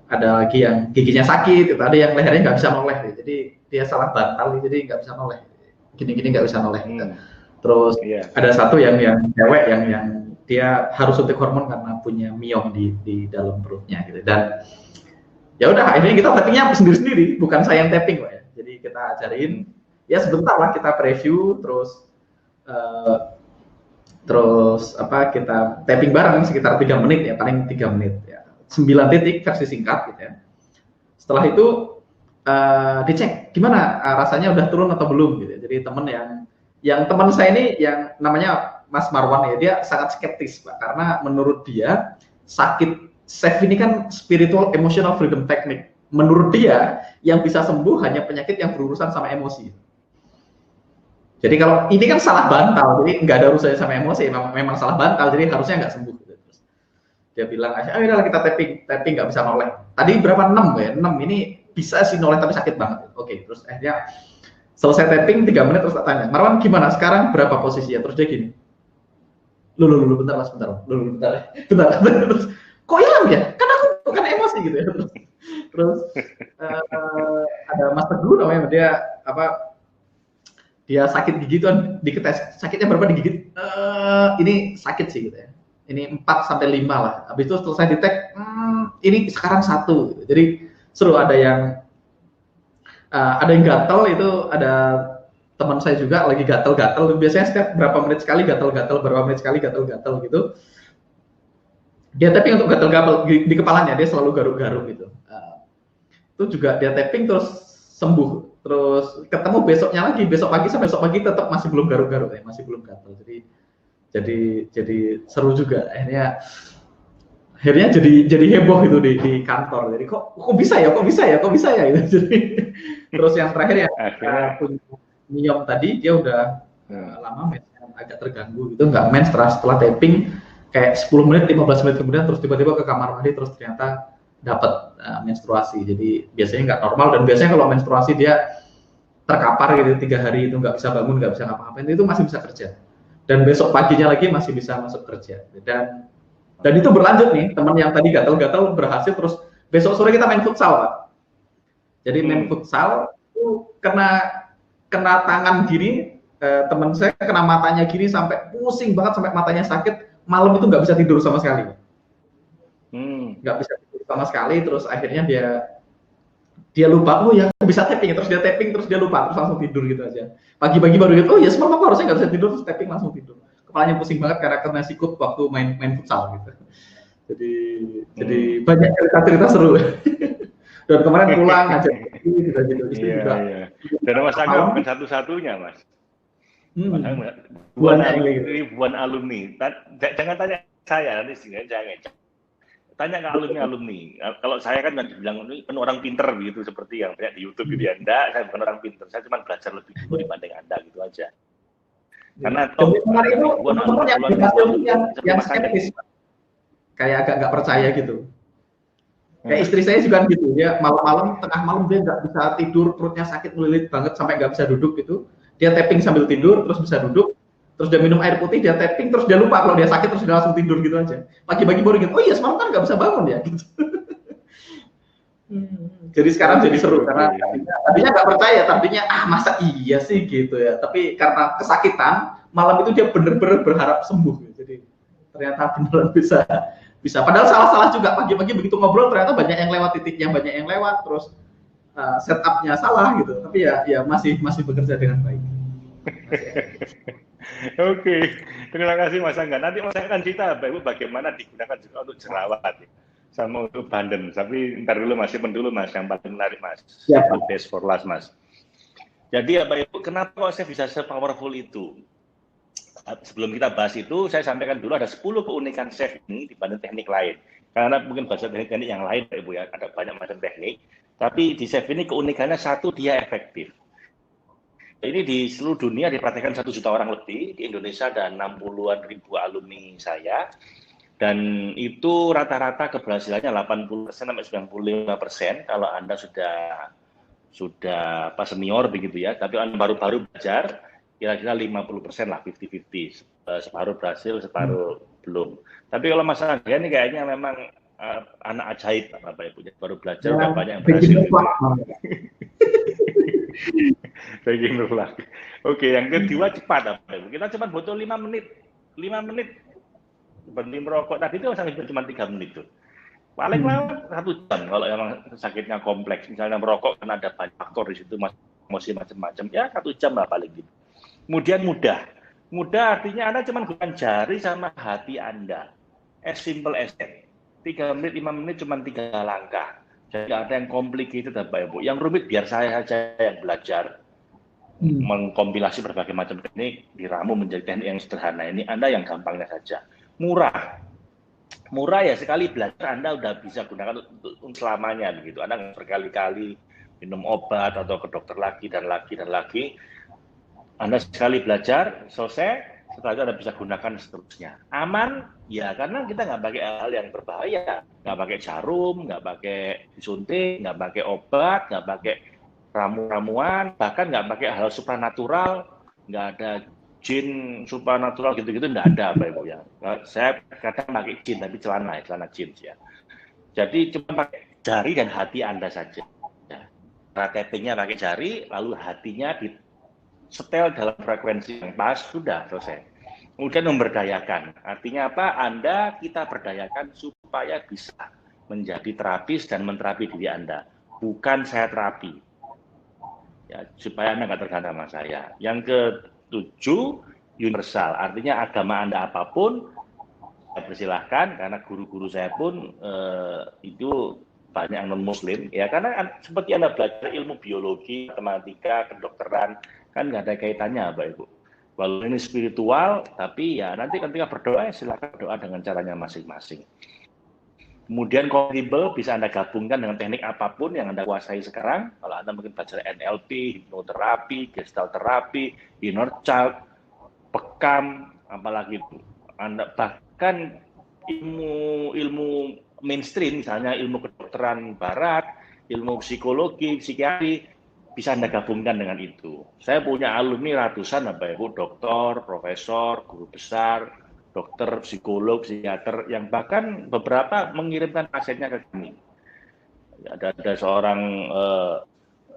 ada lagi yang giginya sakit, gitu. Ada yang lehernya nggak bisa noleh, gitu. Jadi dia salah bantal, jadi nggak bisa noleh. Gini-gini nggak bisa noleh. Gitu. Terus ada satu yang cewek yang dia harus suntik hormon karena punya miom di dalam perutnya gitu. Dan ya udah akhirnya kita tappingnya sendiri-sendiri, bukan saya yang tapping Pak ya. Jadi kita ajarin ya sebentar lah kita preview, terus kita tapping bareng sekitar 3 menit ya, paling 3 menit ya. 9 titik versi singkat gitu ya. Setelah itu dicek gimana rasanya udah turun atau belum gitu. Jadi teman yang teman saya ini yang namanya Mas Marwan ya, dia sangat skeptis Pak, karena menurut dia sakit SEF ini kan spiritual emotional freedom technique. Menurut dia yang bisa sembuh hanya penyakit yang berurusan sama emosi. Jadi kalau ini kan salah bantal, jadi nggak ada urusannya sama emosi, memang salah bantal, jadi harusnya nggak sembuh. Terus dia bilang, ayo kita tapping nggak bisa noleh. Tadi berapa 6 ya? 6 ini bisa sih noleh tapi sakit banget. Oke, terus akhirnya selesai tapping 3 menit terus tak tanya, Marwan gimana sekarang berapa posisinya? Terus dia gini, lu bentar mas, bentar. Terus kok hilang ya? Kan aku bukan emosi gitu ya. Terus ada Mas Teguh namanya, dia sakit gigi tuh diketes, sakitnya berapa digigit? Ini sakit sih gitu ya. Ini 4 sampai 5 lah. Habis itu selesai ditek, ini sekarang 1 gitu. Jadi seru, ada yang gatal, itu ada teman saya juga lagi gatal-gatal. Biasanya setiap berapa menit sekali gatal-gatal, berapa menit sekali gatal-gatal gitu. Dia tapping untuk gatal-gatal di kepalanya, dia selalu garuk-garuk gitu. Itu juga dia tapping terus sembuh. Terus ketemu besoknya lagi, besok pagi tetap masih belum garuk-garuk ya, masih belum gatal. Jadi seru juga. Akhirnya jadi heboh itu di kantor. Jadi kok bisa ya gitu. Jadi terus yang terakhir ya punya miom tadi, dia udah lama agak terganggu gitu, nggak main setelah tapping kayak 10 menit 15 menit kemudian terus tiba-tiba ke kamar mandi, terus ternyata dapat menstruasi. Jadi biasanya nggak normal, dan biasanya kalau menstruasi dia terkapar gitu 3 hari itu nggak bisa bangun, nggak bisa ngapa-ngapain, itu masih bisa kerja, dan besok paginya lagi masih bisa masuk kerja. Dan itu berlanjut nih, teman yang tadi gatal-gatal berhasil, terus besok sore kita main futsal Pak. Jadi main futsal itu kena tangan gini, teman saya kena matanya gini sampai pusing banget, sampai matanya sakit, malam itu nggak bisa tidur sama sekali. Nggak bisa tidur sama sekali, terus akhirnya dia lupa, oh ya bisa tapping, terus dia lupa, terus langsung tidur gitu aja. Pagi-pagi baru gitu, oh ya semalam aku harusnya nggak bisa tidur, terus tapping langsung tidur. Kepalanya pusing banget karena kena sikut waktu main futsal gitu. Jadi banyak cerita seru. Dan kemarin pulang aja gitu. Iya. Dan Mas Angga bukan satu-satunya Mas. Ribuan alumni. Jangan tanya saya, nanti jangan. Tanya ke alumni. Kalau saya kan bilang ini orang pinter gitu, seperti yang banyak di YouTube gitu ya. Enggak, saya bukan orang pinter. Saya cuma belajar lebih dulu dibanding Anda gitu aja. Karena yang skeptis, kayak agak nggak percaya gitu. Kayak istri saya juga gitu, dia malam-malam, tengah malam dia nggak bisa tidur, perutnya sakit melilit banget sampai nggak bisa duduk gitu. Dia tapping sambil tidur, terus bisa duduk, terus dia minum air putih, dia tapping, terus dia lupa kalau dia sakit, terus dia langsung tidur gitu aja. Pagi-pagi baru gitu, oh iya semalam kan nggak bisa bangun ya gitu. Jadi sekarang jadi seru, karena tadinya nggak percaya, tadinya masa iya sih gitu ya. Tapi karena kesakitan, malam itu dia bener-bener berharap sembuh. Jadi ternyata beneran bisa. Padahal salah-salah juga, pagi-pagi begitu ngobrol ternyata banyak yang lewat titiknya, banyak yang lewat, terus setupnya salah gitu. Tapi ya masih bekerja dengan baik. Oke, terima kasih Mas Angga. Nanti Mas Angga akan cerita bagaimana digunakan juga untuk jerawat ya, sama untuk banden. Tapi ntar dulu Mas, simpen dulu Mas, yang paling menarik Mas. Ya, best for last Mas. Jadi Bapak Ibu, kenapa kok saya bisa se-powerful itu? Sebelum kita bahas itu, saya sampaikan dulu ada 10 keunikan SEF ini dibanding teknik lain. Karena mungkin bahasa teknik yang lain, Ibu ya, ada banyak macam teknik. Tapi di SEF ini keunikannya satu, dia efektif. Ini di seluruh dunia dipraktikkan 1 juta orang lebih. Di Indonesia ada 60-an ribu alumni saya. Dan itu rata-rata keberhasilannya 80% sampai 95% kalau Anda sudah senior begitu ya, tapi orang baru-baru belajar kira-kira 50% lah, 50-50, separuh berhasil, separuh belum. Tapi kalau Mas Angga ini kayaknya memang anak ajaib Bapak Ibu, baru belajar udah banyak yang berhasil. Begging lagi. Oke, yang kedua cepat Bapak Ibu. Kita cuma butuh 5 menit. 5 menit berhenti merokok tadi itu cuma 3 menit tuh. Paling lama 1 jam kalau memang sakitnya kompleks. Misalnya merokok kan ada banyak faktor di situ, emosi macam-macam. Ya 1 jam lah paling gitu. Kemudian mudah. Mudah artinya Anda cuma gunakan jari sama hati Anda. As simple as that. 3 menit, 5 menit cuma 3 langkah. Jadi ada yang complicated Bapak Ibu. Yang rumit biar saya saja yang belajar. Mengkompilasi berbagai macam teknik, diramu menjadi teknik yang sederhana. Ini Anda yang gampangnya saja. Murah. Murah ya, sekali belajar Anda udah bisa gunakan untuk selamanya begitu. Anda nggak berkali-kali minum obat atau ke dokter lagi dan lagi dan lagi. Anda sekali belajar, selesai, setelah itu Anda bisa gunakan seterusnya. Aman? Ya, karena kita nggak pakai hal yang berbahaya. Nggak pakai jarum, nggak pakai disuntik, nggak pakai obat, nggak pakai ramuan, bahkan nggak pakai hal supranatural, nggak ada jin supranatural gitu-gitu, nggak ada Bapak Ibu ya. Saya kadang pakai jin, tapi celana jeans ya. Jadi cuma pakai jari dan hati Anda saja. Ya. Tappingnya pakai jari, lalu hatinya disetel dalam frekuensi yang pas, sudah selesai. Kemudian memberdayakan. Artinya apa? Kita berdayakan supaya bisa menjadi terapis dan menterapi diri Anda. Bukan saya terapi. Ya, supaya Anda nggak tergantung sama saya. Yang ke-7, universal. Artinya agama Anda apapun, saya persilahkan, karena guru-guru saya pun itu banyak yang non-muslim. Ya, karena seperti Anda belajar ilmu biologi, matematika, kedokteran, kan nggak ada kaitannya Bapak Ibu. Walaupun ini spiritual, tapi ya nanti ketika berdoa, silakan berdoa dengan caranya masing-masing. Kemudian kompatibel bisa Anda gabungkan dengan teknik apapun yang Anda kuasai sekarang. Kalau Anda mungkin belajar NLP, hipnoterapi, gestalt terapi, inner child, bekam, apalagi itu. Anda bahkan ilmu mainstream, misalnya ilmu kedokteran barat, ilmu psikologi, psikiatri, bisa Anda gabungkan dengan itu. Saya punya alumni ratusan Bapak Ibu, doktor, profesor, guru besar, dokter, psikolog, psikiater, yang bahkan beberapa mengirimkan pasiennya ke kami. Ada seorang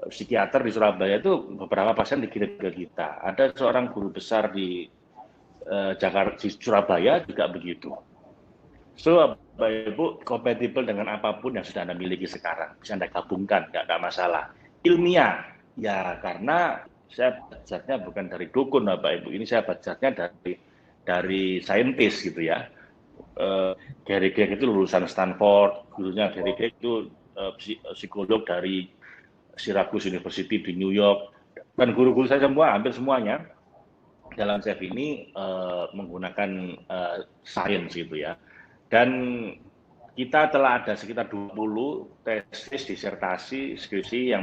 psikiater di Surabaya itu beberapa pasien dikirim ke kita. Ada seorang guru besar di Jakarta, di Surabaya juga begitu. So, Bapak Ibu, kompatibel dengan apapun yang sudah Anda miliki sekarang. Bisa Anda gabungkan, nggak masalah. Ilmiah, ya karena saya belajarnya bukan dari dukun Bapak Ibu. Ini saya belajarnya dari saintis gitu ya. Gary Craig itu lulusan Stanford, gurunya Gary Craig itu psikolog dari Syracuse University di New York. Dan guru-guru saya semua, hampir semuanya dalam chef ini menggunakan sains gitu ya. Dan kita telah ada sekitar 20 tesis, disertasi, skripsi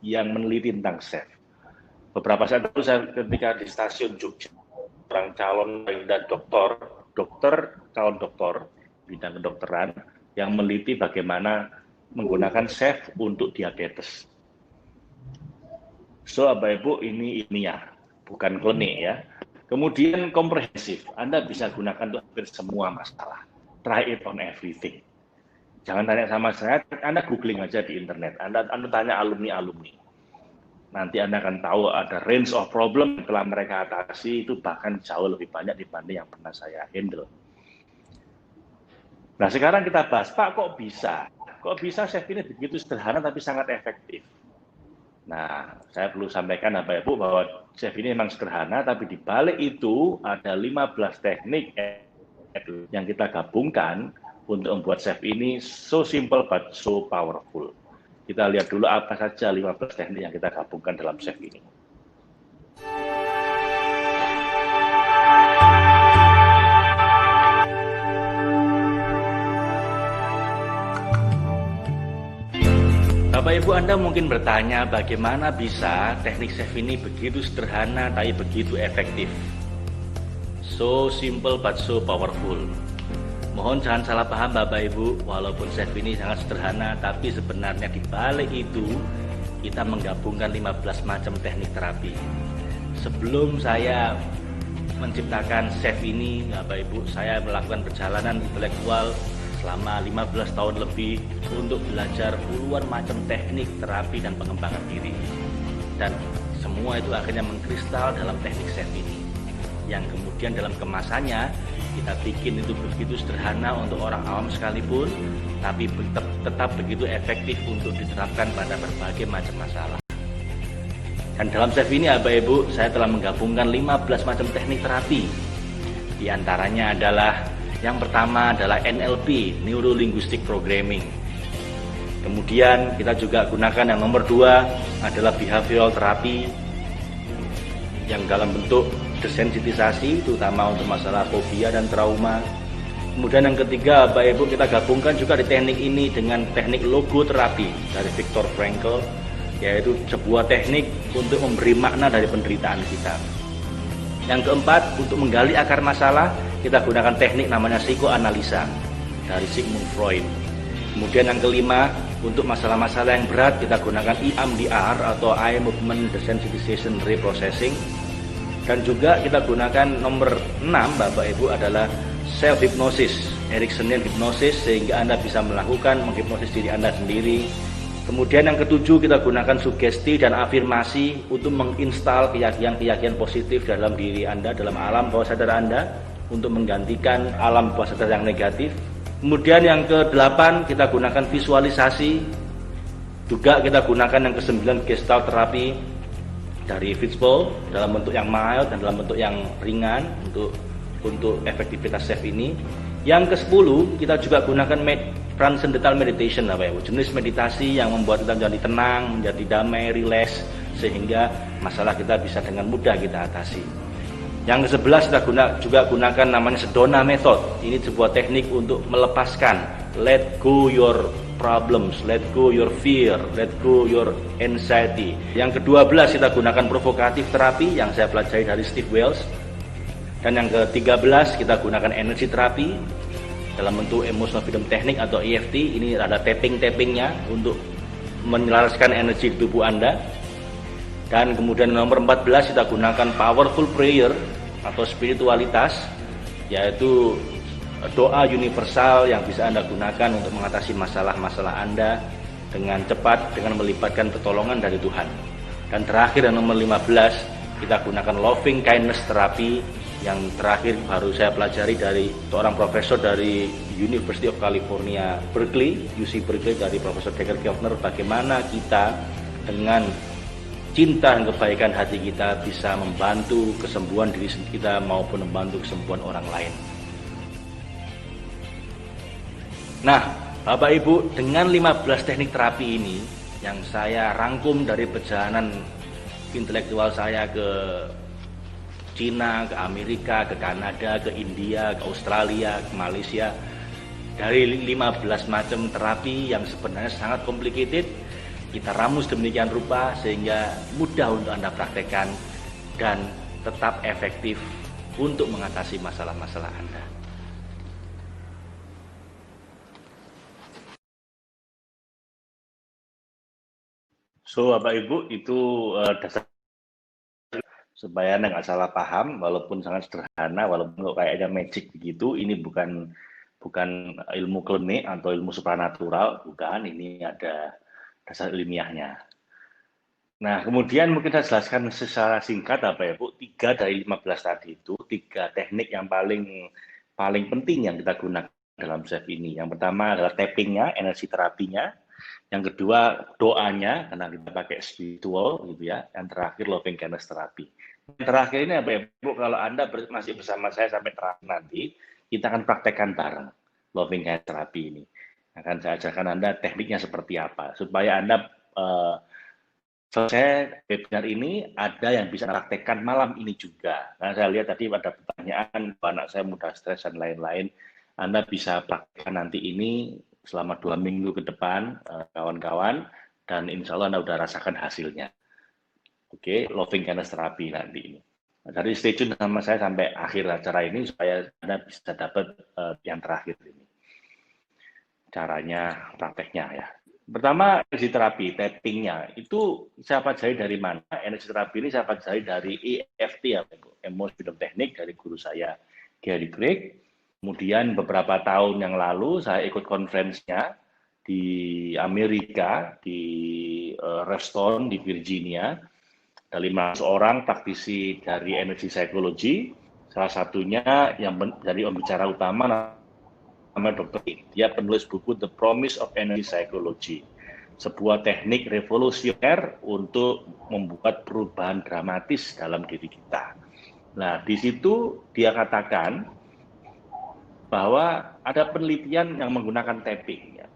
yang meneliti tentang chef. Beberapa saat itu saya ketika di stasiun Jogja, orang calon dan dokter calon dokter bidang kedokteran yang meneliti bagaimana menggunakan chef untuk diabetes. So, Bapak Ibu, ini ilmiah, bukan klinik ya. Kemudian komprehensif, Anda bisa gunakan untuk hampir semua masalah. Try it on everything. Jangan tanya sama saya, Anda googling aja di internet, Anda tanya alumni-alumni. Nanti Anda akan tahu ada range of problem yang telah mereka atasi, itu bahkan jauh lebih banyak dibanding yang pernah saya handle. Nah sekarang kita bahas, Pak kok bisa chef ini begitu sederhana tapi sangat efektif. Nah saya perlu sampaikan Bapak Ibu bahwa chef ini memang sederhana, tapi di balik itu ada 15 teknik yang kita gabungkan untuk membuat chef ini so simple but so powerful. Kita lihat dulu apa saja 15 teknik yang kita gabungkan dalam chef ini. Bapak Ibu, Anda mungkin bertanya bagaimana bisa teknik chef ini begitu sederhana tapi begitu efektif. So simple but so powerful. Mohon jangan salah paham Bapak Ibu, walaupun chef ini sangat sederhana, tapi sebenarnya di balik itu kita menggabungkan 15 macam teknik terapi. Sebelum saya menciptakan SEF ini, Bapak Ibu, saya melakukan perjalanan intelektual selama 15 tahun lebih untuk belajar puluhan macam teknik terapi dan pengembangan diri. Dan semua itu akhirnya mengkristal dalam teknik SEF ini, yang kemudian dalam kemasannya kita bikin itu begitu sederhana untuk orang awam sekalipun, tapi tetap begitu efektif untuk diterapkan pada berbagai macam masalah. Dan dalam SEF ini, Bapak Ibu, saya telah menggabungkan 15 macam teknik terapi. Di antaranya adalah, yang pertama adalah NLP, Neuro Linguistic Programming. Kemudian kita juga gunakan yang nomor 2 adalah Behavioral Therapy, yang dalam bentuk desensitisasi, terutama untuk masalah fobia dan trauma. Kemudian yang ketiga, Bapak Ibu, kita gabungkan juga di teknik ini dengan teknik logoterapi dari Viktor Frankl, yaitu sebuah teknik untuk memberi makna dari penderitaan kita. Yang keempat, untuk menggali akar masalah, kita gunakan teknik namanya psikoanalisa dari Sigmund Freud. Kemudian yang kelima, untuk masalah-masalah yang berat, kita gunakan EMDR atau Eye Movement Desensitization Reprocessing. Dan juga kita gunakan nomor 6, Bapak Ibu, adalah self hypnosis, Ericksonian hypnosis, sehingga Anda bisa melakukan menghipnosis diri Anda sendiri. Kemudian yang ketujuh, kita gunakan sugesti dan afirmasi untuk menginstal keyakinan-keyakinan positif dalam diri Anda, dalam alam bawah sadar Anda, untuk menggantikan alam bawah sadar yang negatif. Kemudian yang ke-8, kita gunakan visualisasi. Juga kita gunakan yang ke-9, gestalt terapi dari Fitzpaul, dalam bentuk yang mild dan dalam bentuk yang ringan untuk efektivitas SEF ini. Yang ke-10, kita juga gunakan transcendental meditation, Bapak Ibu, jenis meditasi yang membuat kita menjadi tenang, menjadi damai, relax, sehingga masalah kita bisa dengan mudah kita atasi. Yang ke-11, kita juga gunakan namanya Sedona Method. Ini sebuah teknik untuk melepaskan, let go your problems, let go your fear, let go your anxiety. Yang ke-12, kita gunakan provokatif terapi yang saya pelajari dari Steve Wells. Dan yang ke-13, kita gunakan energi terapi dalam bentuk emotional freedom technique atau EFT. Ini ada tapping-tappingnya untuk menyelaraskan energi di tubuh Anda. Dan kemudian nomor 14, kita gunakan powerful prayer atau spiritualitas, yaitu doa universal yang bisa Anda gunakan untuk mengatasi masalah-masalah Anda dengan cepat, dengan melibatkan pertolongan dari Tuhan. Dan terakhir, yang nomor 15, kita gunakan loving kindness terapi, yang terakhir baru saya pelajari dari seorang profesor dari University of California Berkeley, UC Berkeley, dari Profesor Decker Keltner, bagaimana kita dengan cinta dan kebaikan hati kita bisa membantu kesembuhan diri kita maupun membantu kesembuhan orang lain. Nah, Bapak Ibu, dengan 15 teknik terapi ini yang saya rangkum dari perjalanan intelektual saya ke Cina, ke Amerika, ke Kanada, ke India, ke Australia, ke Malaysia, dari 15 macam terapi yang sebenarnya sangat complicated, kita ramus demikian rupa sehingga mudah untuk Anda praktekkan dan tetap efektif untuk mengatasi masalah-masalah Anda. So, Bapak Ibu, itu dasar supaya Anda nggak salah paham, walaupun sangat sederhana, walaupun kayaknya magic begitu, ini bukan ilmu klinik atau ilmu supranatural, bukan, ini ada dasar ilmiahnya. Nah, kemudian mungkin saya jelaskan secara singkat, Bapak Ibu, 3 dari 15 tadi itu, 3 teknik yang paling penting yang kita gunakan dalam SEF ini. Yang pertama adalah tappingnya, energi terapinya. Yang kedua, doanya, karena kita pakai spiritual, gitu ya. Yang terakhir, loving kindness terapi. Yang terakhir ini, Bapak Ibu, kalau Anda masih bersama saya sampai terakhir nanti, kita akan praktekkan bareng loving kindness terapi ini. Akan saya ajarkan Anda tekniknya seperti apa, supaya Anda selesai webinar ini, ada yang bisa praktekkan malam ini juga. Nah, saya lihat tadi ada pertanyaan, anak saya mudah stres dan lain-lain. Anda bisa praktekkan nanti ini selama 2 minggu ke depan, kawan-kawan, dan insya Allah Anda sudah rasakan hasilnya. Oke, loving kindness terapi nanti ini. Nah, jadi stay tune sama saya sampai akhir acara ini supaya Anda bisa dapat yang terakhir ini. Caranya, prakteknya ya. Pertama, energi terapi, tappingnya. Itu saya pelajari dari mana? Energi terapi ini saya pelajari dari EFT, ya, Emotion Freedom Technique, dari guru saya, Gary Craig. Kemudian beberapa tahun yang lalu, saya ikut konferensinya di Amerika, di Reston, di Virginia. Ada 500 orang praktisi dari energi psikologi. Salah satunya yang jadi pembicara utama namanya Dr. King. Dia penulis buku The Promise of Energy Psychology, sebuah teknik revolusioner untuk membuat perubahan dramatis dalam diri kita. Nah, di situ dia katakan bahwa ada penelitian yang menggunakan tapping. Ya.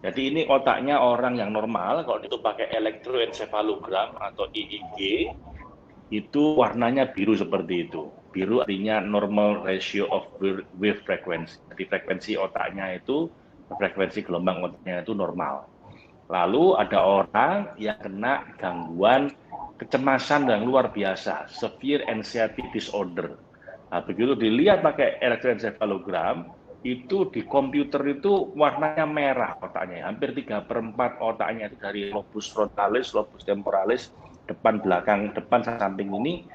Jadi ini otaknya orang yang normal, kalau itu pakai elektroencephalogram atau EEG, itu warnanya biru seperti itu. Biru artinya normal ratio of wave frequency. Jadi frekuensi otaknya itu, frekuensi gelombang otaknya itu normal. Lalu ada orang yang kena gangguan kecemasan yang luar biasa, severe anxiety disorder. Nah, begitu dilihat pakai elektroencephalogram, itu di komputer itu warnanya merah otaknya, hampir 3/4 otaknya itu dari lobus frontalis, lobus temporalis, depan belakang, depan samping ini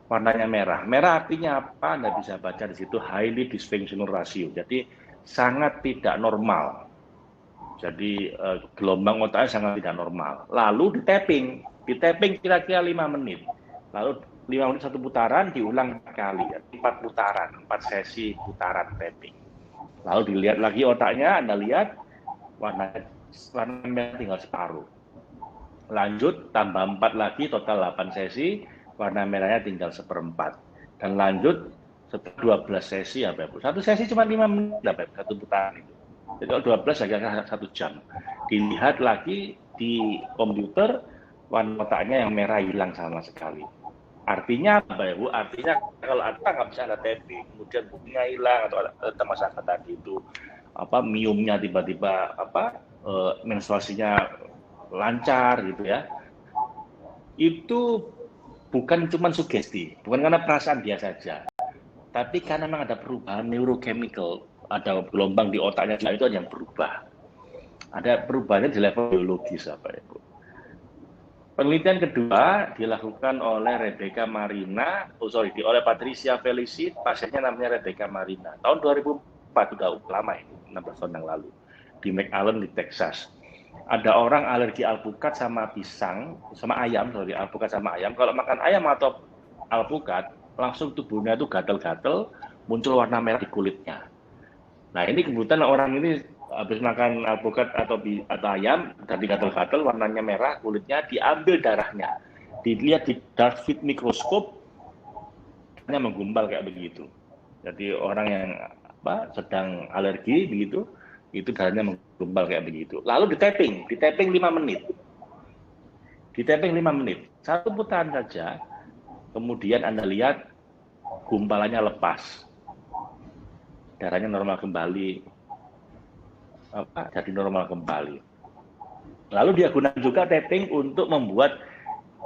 warnanya merah. Merah artinya apa? Anda bisa baca di situ highly dysfunctional ratio. Jadi sangat tidak normal. Jadi gelombang otaknya sangat tidak normal. Lalu di tapping kira-kira 5 menit. Lalu 5 menit satu putaran diulang 4 kali, 4 putaran, 4 sesi putaran tapping. Lalu dilihat lagi otaknya, Anda lihat warna merah tinggal separuh. Lanjut tambah 4 lagi, total 8 sesi, warna merahnya tinggal 1/4. Dan lanjut setelah 12 sesi ya Bapak. Satu sesi cuma 5 menit ya Bapak, satu putaran itu. Jadi kalau 12 agak 1 jam. Dilihat lagi di komputer, warna otaknya yang merah hilang sama sekali. Artinya apa ya Bu? Artinya kalau Anda nggak bisa ada tapping, kemudian bukunya hilang atau ada masalah tadi itu, miumnya tiba-tiba menstruasinya lancar gitu ya. Itu bukan cuma sugesti, bukan karena perasaan dia saja, tapi karena memang ada perubahan neurochemical, ada gelombang di otaknya itu yang berubah. Ada perubahannya di level biologis apa ya Bu. Penelitian kedua dilakukan oleh oleh Patricia Felici, pasiennya namanya Rebecca Marina. Tahun 2004, sudah lama itu, 16 tahun yang lalu, di McAllen di Texas. Ada orang alergi alpukat sama alpukat sama ayam. Kalau makan ayam atau alpukat, langsung tubuhnya itu gatel-gatel, muncul warna merah di kulitnya. Nah ini kebetulan orang ini habis makan alpukat atau ayam, dari gatel-gatel, warnanya merah, kulitnya, diambil darahnya. Dilihat di dark field mikroskop, hanya menggumpal kayak begitu. Jadi orang yang sedang alergi begitu, itu darahnya menggumpal kayak begitu. Lalu di tapping 5 menit. Di tapping 5 menit. Satu putaran saja, kemudian Anda lihat gumpalannya lepas. Darahnya normal kembali. Jadi normal kembali. Lalu dia gunakan juga tapping untuk membuat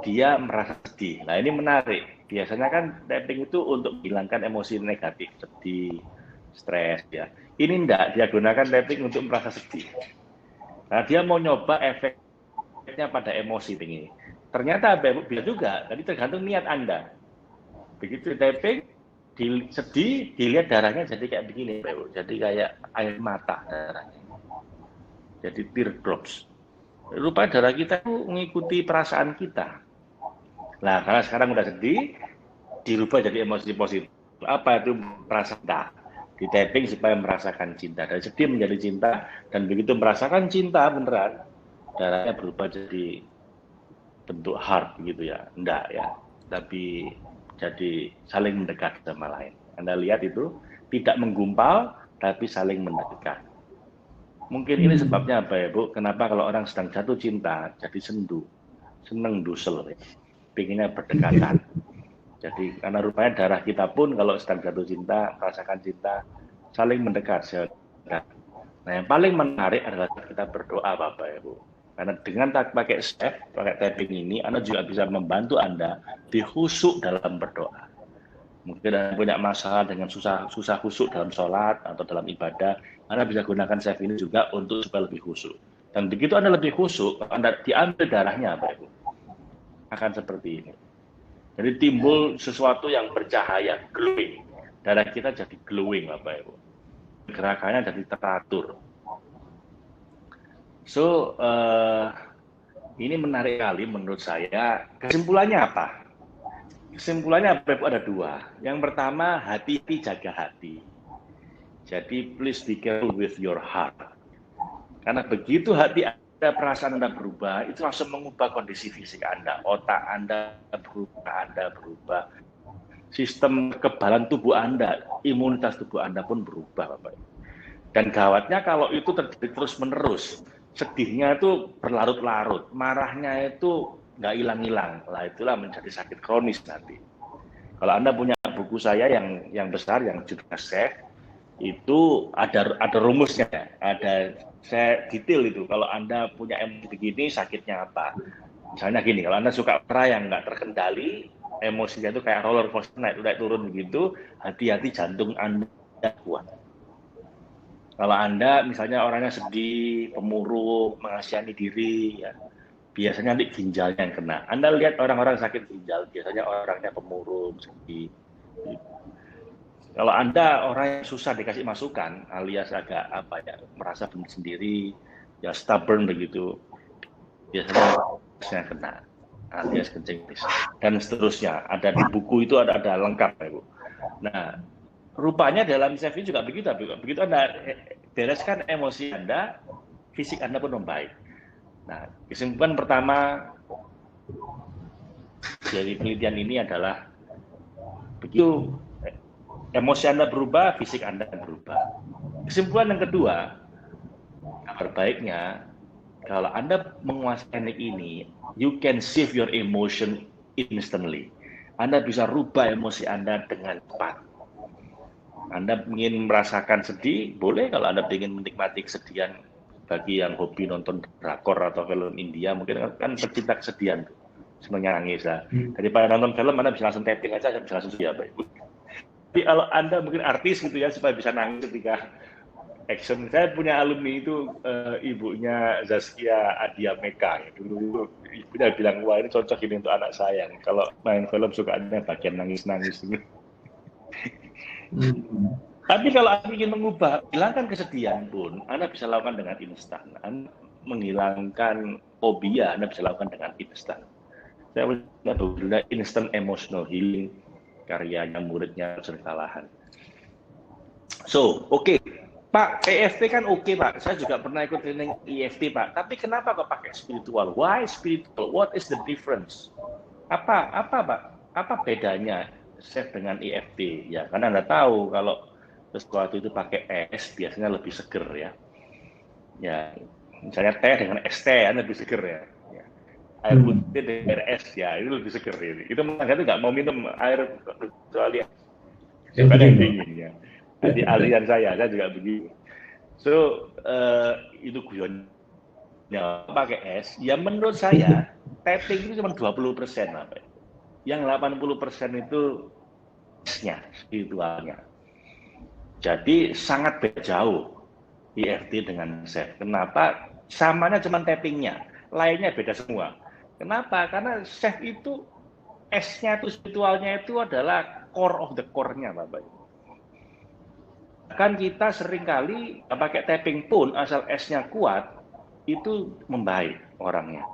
dia merasa sedih. Nah ini menarik. Biasanya kan tapping itu untuk menghilangkan emosi negatif, sedih, stres ya. Ini enggak, dia gunakan tapping untuk merasa sedih. Nah dia mau nyoba efeknya pada emosi ini. Ternyata bisa juga, jadi tergantung niat Anda. Begitu tapping, sedih, dilihat darahnya jadi kayak begini, jadi kayak air mata darahnya. Jadi teardrops. Rupanya darah kita itu mengikuti perasaan kita. Nah, karena sekarang udah sedih, dirubah jadi emosi positif. Apa itu perasaan? Nah, di tapping supaya merasakan cinta. Dari sedih menjadi cinta, dan begitu merasakan cinta beneran, darahnya berubah jadi bentuk heart gitu ya. Enggak ya, tapi jadi saling mendekat sama lain. Anda lihat itu tidak menggumpal, tapi saling mendekat. Mungkin ini sebabnya apa ya Bu? Kenapa kalau orang sedang jatuh cinta jadi sendu, seneng dusel, ya. Pinginnya berdekatan. Jadi karena rupanya darah kita pun kalau sedang jatuh cinta, merasakan cinta, saling mendekat. Nah yang paling menarik adalah kita berdoa Bapak ya Bu. Karena dengan pakai tapping ini, Anda juga bisa membantu Anda dikhusyuk dalam berdoa. Mungkin Anda punya masalah dengan susah khusyuk dalam sholat atau dalam ibadah, Anda bisa gunakan ini juga untuk supaya lebih khusyuk. Dan begitu Anda lebih khusyuk, Anda diambil darahnya, Bapak Ibu, akan seperti ini. Jadi timbul sesuatu yang bercahaya, glowing. Darah kita jadi glowing, Bapak Ibu. Gerakannya jadi teratur. So, ini menarik sekali menurut saya. Kesimpulannya apa? Kesimpulannya Bapak Ibu ada dua. Yang pertama, hati-hati jaga hati. Jadi please be careful with your heart. Karena begitu hati Anda, perasaan Anda berubah, itu langsung mengubah kondisi fisik Anda. Otak Anda berubah. Sistem kekebalan tubuh Anda, imunitas tubuh Anda pun berubah, Bapak. Dan gawatnya kalau itu terjadi terus-menerus, sedihnya itu berlarut-larut, marahnya itu nggak hilang-hilang. Lah itulah menjadi sakit kronis nanti. Kalau Anda punya buku saya yang besar, yang judulnya Chef, itu ada rumusnya, saya detail itu. Kalau Anda punya emosi begini, sakitnya apa? Misalnya gini, kalau Anda suka marah yang nggak terkendali, emosinya itu kayak roller coaster, naik turun begitu, hati-hati jantung Anda kuat. Kalau Anda misalnya orangnya sedih, pemurung, mengasihani diri, ya, biasanya nanti ginjalnya yang kena. Anda lihat orang-orang sakit ginjal, biasanya orangnya pemurung, sedih. Kalau Anda orang yang susah dikasih masukan, alias agak merasa sendiri, ya stubborn begitu, biasanya yang kena, alias kencing dan seterusnya. Ada di buku itu ada lengkap, Ibu. Nah, rupanya dalam Chef juga begitu. Begitu Anda bereskan emosi Anda, fisik Anda pun membaik. Nah, kesimpulan pertama dari penelitian ini adalah begitu emosi Anda berubah, fisik Anda berubah. Kesimpulan yang kedua, kabar baiknya, kalau Anda menguasai teknik ini, you can shift your emotion instantly. Anda bisa rubah emosi Anda dengan cepat. Anda ingin merasakan sedih, boleh. Kalau Anda ingin menikmati kesedihan, bagi yang hobi nonton drakor atau film India, mungkin kan pecinta kesedihan, senangnya nangis lah. Daripada nonton film, Anda bisa langsung tapping aja, bisa langsung sedih, Bapak Ibu. Tapi kalau Anda mungkin artis gitu ya, supaya bisa nangis ketika action. Saya punya alumni itu, ibunya Zaskia Adia Meka. Ya. Dulu ibunya bilang, wah ini cocok ini untuk anak saya. Kalau main film sukanya bagian nangis-nangis. Tapi kalau Anda ingin mengubah, hilangkan kesedihan pun, Anda bisa lakukan dengan instan. Anda menghilangkan fobia, Anda bisa lakukan dengan instan. Saya punya instant emotional healing, karyanya muridnya Cerita Lahan. So, oke. Pak, EFT kan oke, Pak. Saya juga pernah ikut training EFT, Pak. Tapi kenapa kok pakai spiritual? Why spiritual? What is the difference? Apa, Pak? Apa bedanya Chef dengan EFT? Ya, karena Anda tahu kalau sesuatu itu pakai es biasanya lebih seger ya. Ya, misalnya teh dengan es teh lebih seger ya. Air putih dengan es ya, itu lebih seger ini. Itu makanya itu nggak mau minum air kecuali yang dingin ya. Jadi aliran saya juga begini. So itu guyonnya pakai es. Ya menurut saya tapping itu cuma 20% lah, Pak. Yang 80% itu esnya, spiritualnya. Jadi sangat beda jauh EFT dengan Chef. Kenapa? Samanya cuma tappingnya, lainnya beda semua. Kenapa? Karena Chef itu esnya itu spiritualnya itu adalah core of the core-nya, Bapak. Kan kita seringkali pakai tapping pun asal esnya kuat itu membaik orangnya.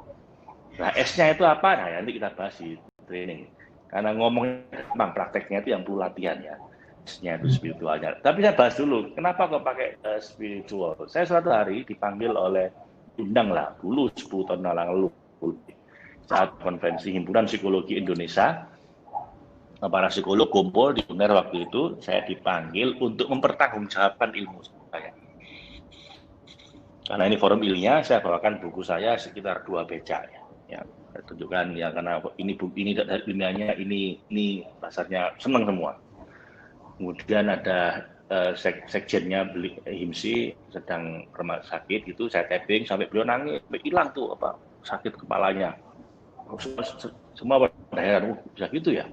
Nah esnya itu apa? Nah nanti kita bahas di training. Karena ngomongnya memang prakteknya itu yang perlu latihan ya. Esnya itu spiritualnya. Tapi saya bahas dulu, kenapa kok pakai spiritual? Saya suatu hari dipanggil oleh undang lah dulu 10 tahun lalu saat konvensi Himpunan Psikologi Indonesia, para psikolog kumpul di UNER waktu itu, saya dipanggil untuk mempertanggungjawabkan ilmu saya. Karena ini forum ilmiah, saya bawakan buku saya sekitar 2 becak ya. Saya tunjukkan ya karena ini dari ilmiahnya ini pasarnya senang semua. Kemudian ada sekjennya HIMSI sedang rumah sakit itu saya tapping sampai beliau nangis, hilang tuh sakit kepalanya. Semua pada heran, bisa gitu ya.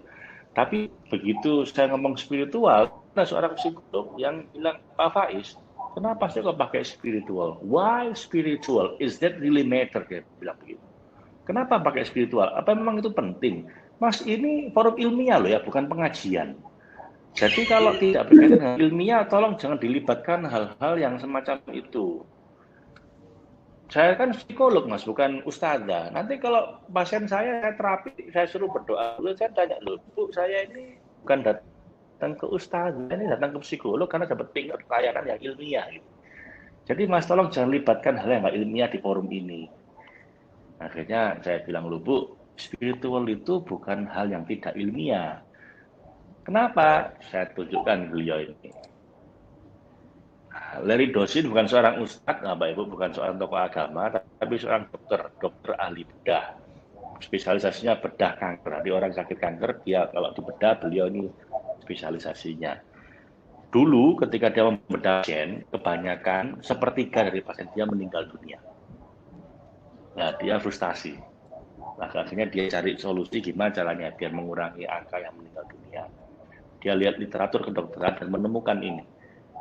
Tapi begitu saya ngomong spiritual, ada seorang psikolog yang bilang, Pak Faiz, Kenapa sih kok pakai spiritual? Why spiritual? Is that really matter? Dia bilang begitu. Kenapa pakai spiritual? Apa memang itu penting? Mas, ini forum ilmiah loh ya, bukan pengajian. Jadi kalau tidak berkaitan dengan ilmiah, tolong jangan dilibatkan hal-hal yang semacam itu. Saya kan psikolog, Mas, bukan ustazah. Nanti kalau pasien saya terapi, saya suruh berdoa. Lalu saya tanya, loh, Bu, saya ini bukan datang ke ustazah, ini datang ke psikolog karena dapat tingkat layanan yang ilmiah. Gitu. Jadi, Mas, tolong jangan libatkan hal yang nggak ilmiah di forum ini. Akhirnya saya bilang, loh, Bu, spiritual itu bukan hal yang tidak ilmiah. Kenapa? Saya tunjukkan beliau ini. Larry Dosin bukan seorang ustadz, Bapak Ibu, bukan seorang tokoh agama, tapi seorang dokter ahli bedah. Spesialisasinya bedah kanker. Jadi orang sakit kanker, dia kalau di bedah, beliau ini spesialisasinya. Dulu ketika dia membedah pasien, kebanyakan sepertiga dari pasien dia meninggal dunia. Nah, dia frustasi. Nah, akhirnya dia cari solusi gimana caranya biar mengurangi angka yang meninggal dunia. Dia lihat literatur kedokteran dan menemukan ini.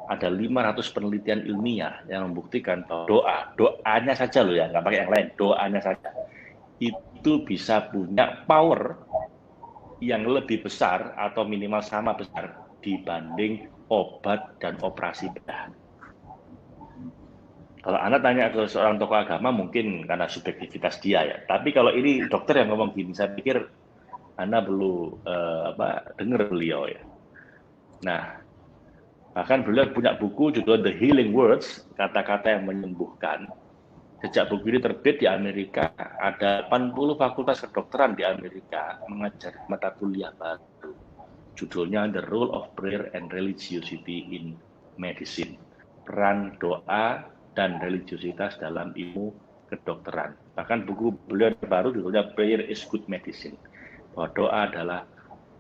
Ada 500 penelitian ilmiah yang membuktikan bahwa doanya saja loh ya, nggak pakai yang lain, doanya saja, itu bisa punya power yang lebih besar atau minimal sama besar dibanding obat dan operasi bedah. Kalau Anda tanya ke seorang tokoh agama mungkin karena subjektivitas dia ya, tapi kalau ini dokter yang ngomong gini, saya pikir Anda perlu dengar beliau ya. Nah, bahkan beliau punya buku judul The Healing Words, kata-kata yang menyembuhkan. Sejak buku ini terbit di Amerika, ada 80 fakultas kedokteran di Amerika mengajar mata kuliah baru. Judulnya The Role of Prayer and Religiosity in Medicine. Peran doa dan religiositas dalam ilmu kedokteran. Bahkan buku beliau baru judulnya Prayer is Good Medicine. Bahwa doa adalah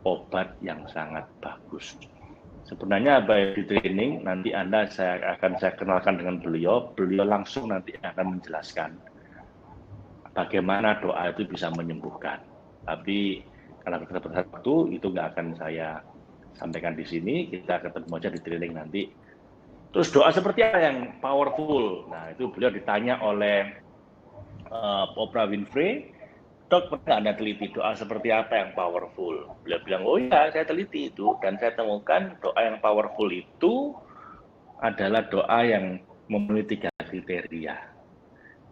obat yang sangat bagus. Sebenarnya di training nanti saya kenalkan dengan beliau langsung nanti akan menjelaskan bagaimana doa itu bisa menyembuhkan. Tapi karena keterbatasan waktu itu nggak akan saya sampaikan di sini, kita ketemu aja di training nanti. Terus doa seperti apa yang powerful? Nah itu beliau ditanya oleh Oprah Winfrey. Dok, pernah Anda teliti doa seperti apa yang powerful? Beliau bilang, oh iya, saya teliti itu. Dan saya temukan doa yang powerful itu adalah doa yang memenuhi 3 kriteria.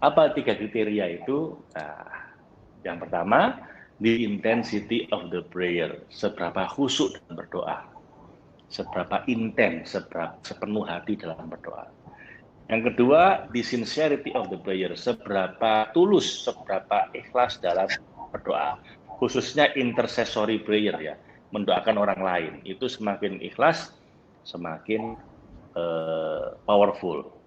Apa 3 kriteria itu? Nah, yang pertama, the intensity of the prayer. Seberapa khusyuk dalam berdoa. Seberapa intens, sepenuh hati dalam berdoa. Yang kedua, the sincerity of the prayer, seberapa tulus, seberapa ikhlas dalam berdoa. Khususnya intercessory prayer ya, mendoakan orang lain. Itu semakin ikhlas, semakin powerful.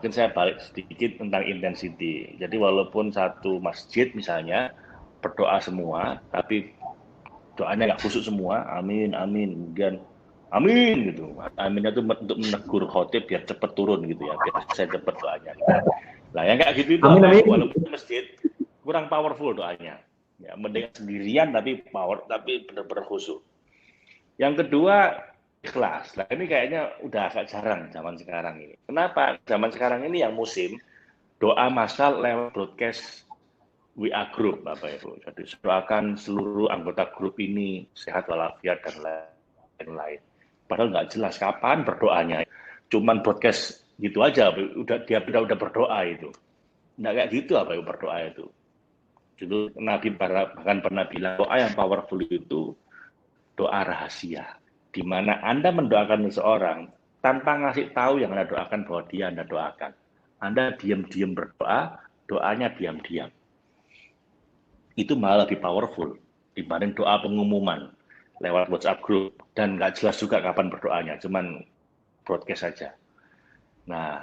Mungkin saya balik sedikit tentang intensity. Jadi walaupun satu masjid misalnya, berdoa semua, tapi doanya nggak khusyuk semua, amin, amin, kemudian amin gitu. Aminnya itu untuk menegur khotib biar cepat turun gitu ya, biar saya cepat doanya. Nah yang kayak gitu itu walaupun masjid kurang powerful doanya. Ya mending sendirian tapi benar-benar khusyuk. Yang kedua ikhlas. Nah ini kayaknya udah agak jarang zaman sekarang ini. Kenapa? Zaman sekarang ini yang musim doa massal lewat broadcast WA group Bapak Ibu. Jadi doakan seluruh anggota grup ini sehat walafiat dan lain-lain. Padahal nggak jelas kapan berdoanya. Cuman podcast gitu aja, udah berdoa itu. Nggak kayak gitu apa yang berdoa itu. Jadi Nabi bahkan pernah bilang doa yang powerful itu doa rahasia. Di mana Anda mendoakan seseorang tanpa ngasih tahu yang Anda doakan bahwa dia Anda doakan. Anda diam-diam berdoa, doanya diam-diam. Itu malah lebih powerful dibanding doa pengumuman lewat WhatsApp group dan nggak jelas juga kapan berdoanya, cuman broadcast saja. Nah,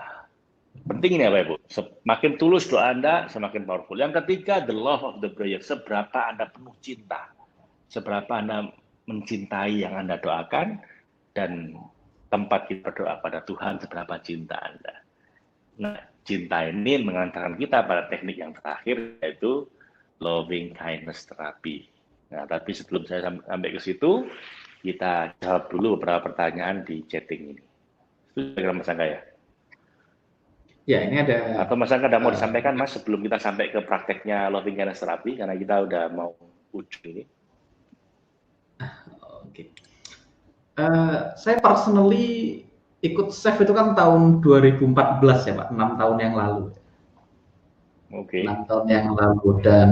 penting ini Bapak Ibu, semakin tulus doa Anda, semakin powerful. Yang ketiga, the love of the prayer, seberapa Anda penuh cinta, seberapa Anda mencintai yang Anda doakan, dan tempat kita berdoa pada Tuhan, seberapa cinta Anda. Nah, cinta ini mengantarkan kita pada teknik yang terakhir, yaitu loving kindness therapy. Nah, tapi sebelum saya sampai ke situ, kita jawab dulu beberapa pertanyaan di chatting ini. Itu kira Mas Angga ya? Ya, ini ada. Atau misalkan ada mau disampaikan Mas sebelum kita sampai ke prakteknya loving kindness therapy karena kita udah mau ujung ini. Oke. Saya personally ikut SAFE itu kan tahun 2014 ya Pak, 6 tahun yang lalu. Oke. 6 tahun yang lalu, dan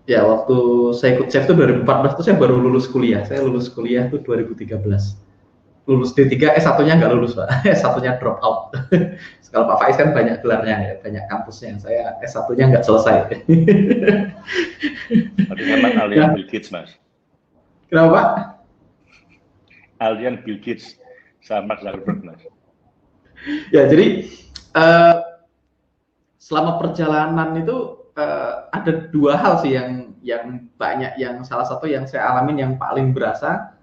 ya waktu saya ikut SAFE itu 2014 itu saya baru lulus kuliah. Saya lulus kuliah itu 2013. Lulus D3, S1-nya nggak lulus Pak, S1-nya drop out. Kalau Pak Faiz kan banyak gelarnya ya, banyak kampusnya. Saya S1-nya nggak selesai. Tapi memang alian Bill Gates Mas. Kenapa Pak? Alian Bill Gates sama Mark Zuckerberg Mas. Ya, jadi selama perjalanan itu ada dua hal sih yang banyak, yang salah satu yang saya alamin yang paling berasa,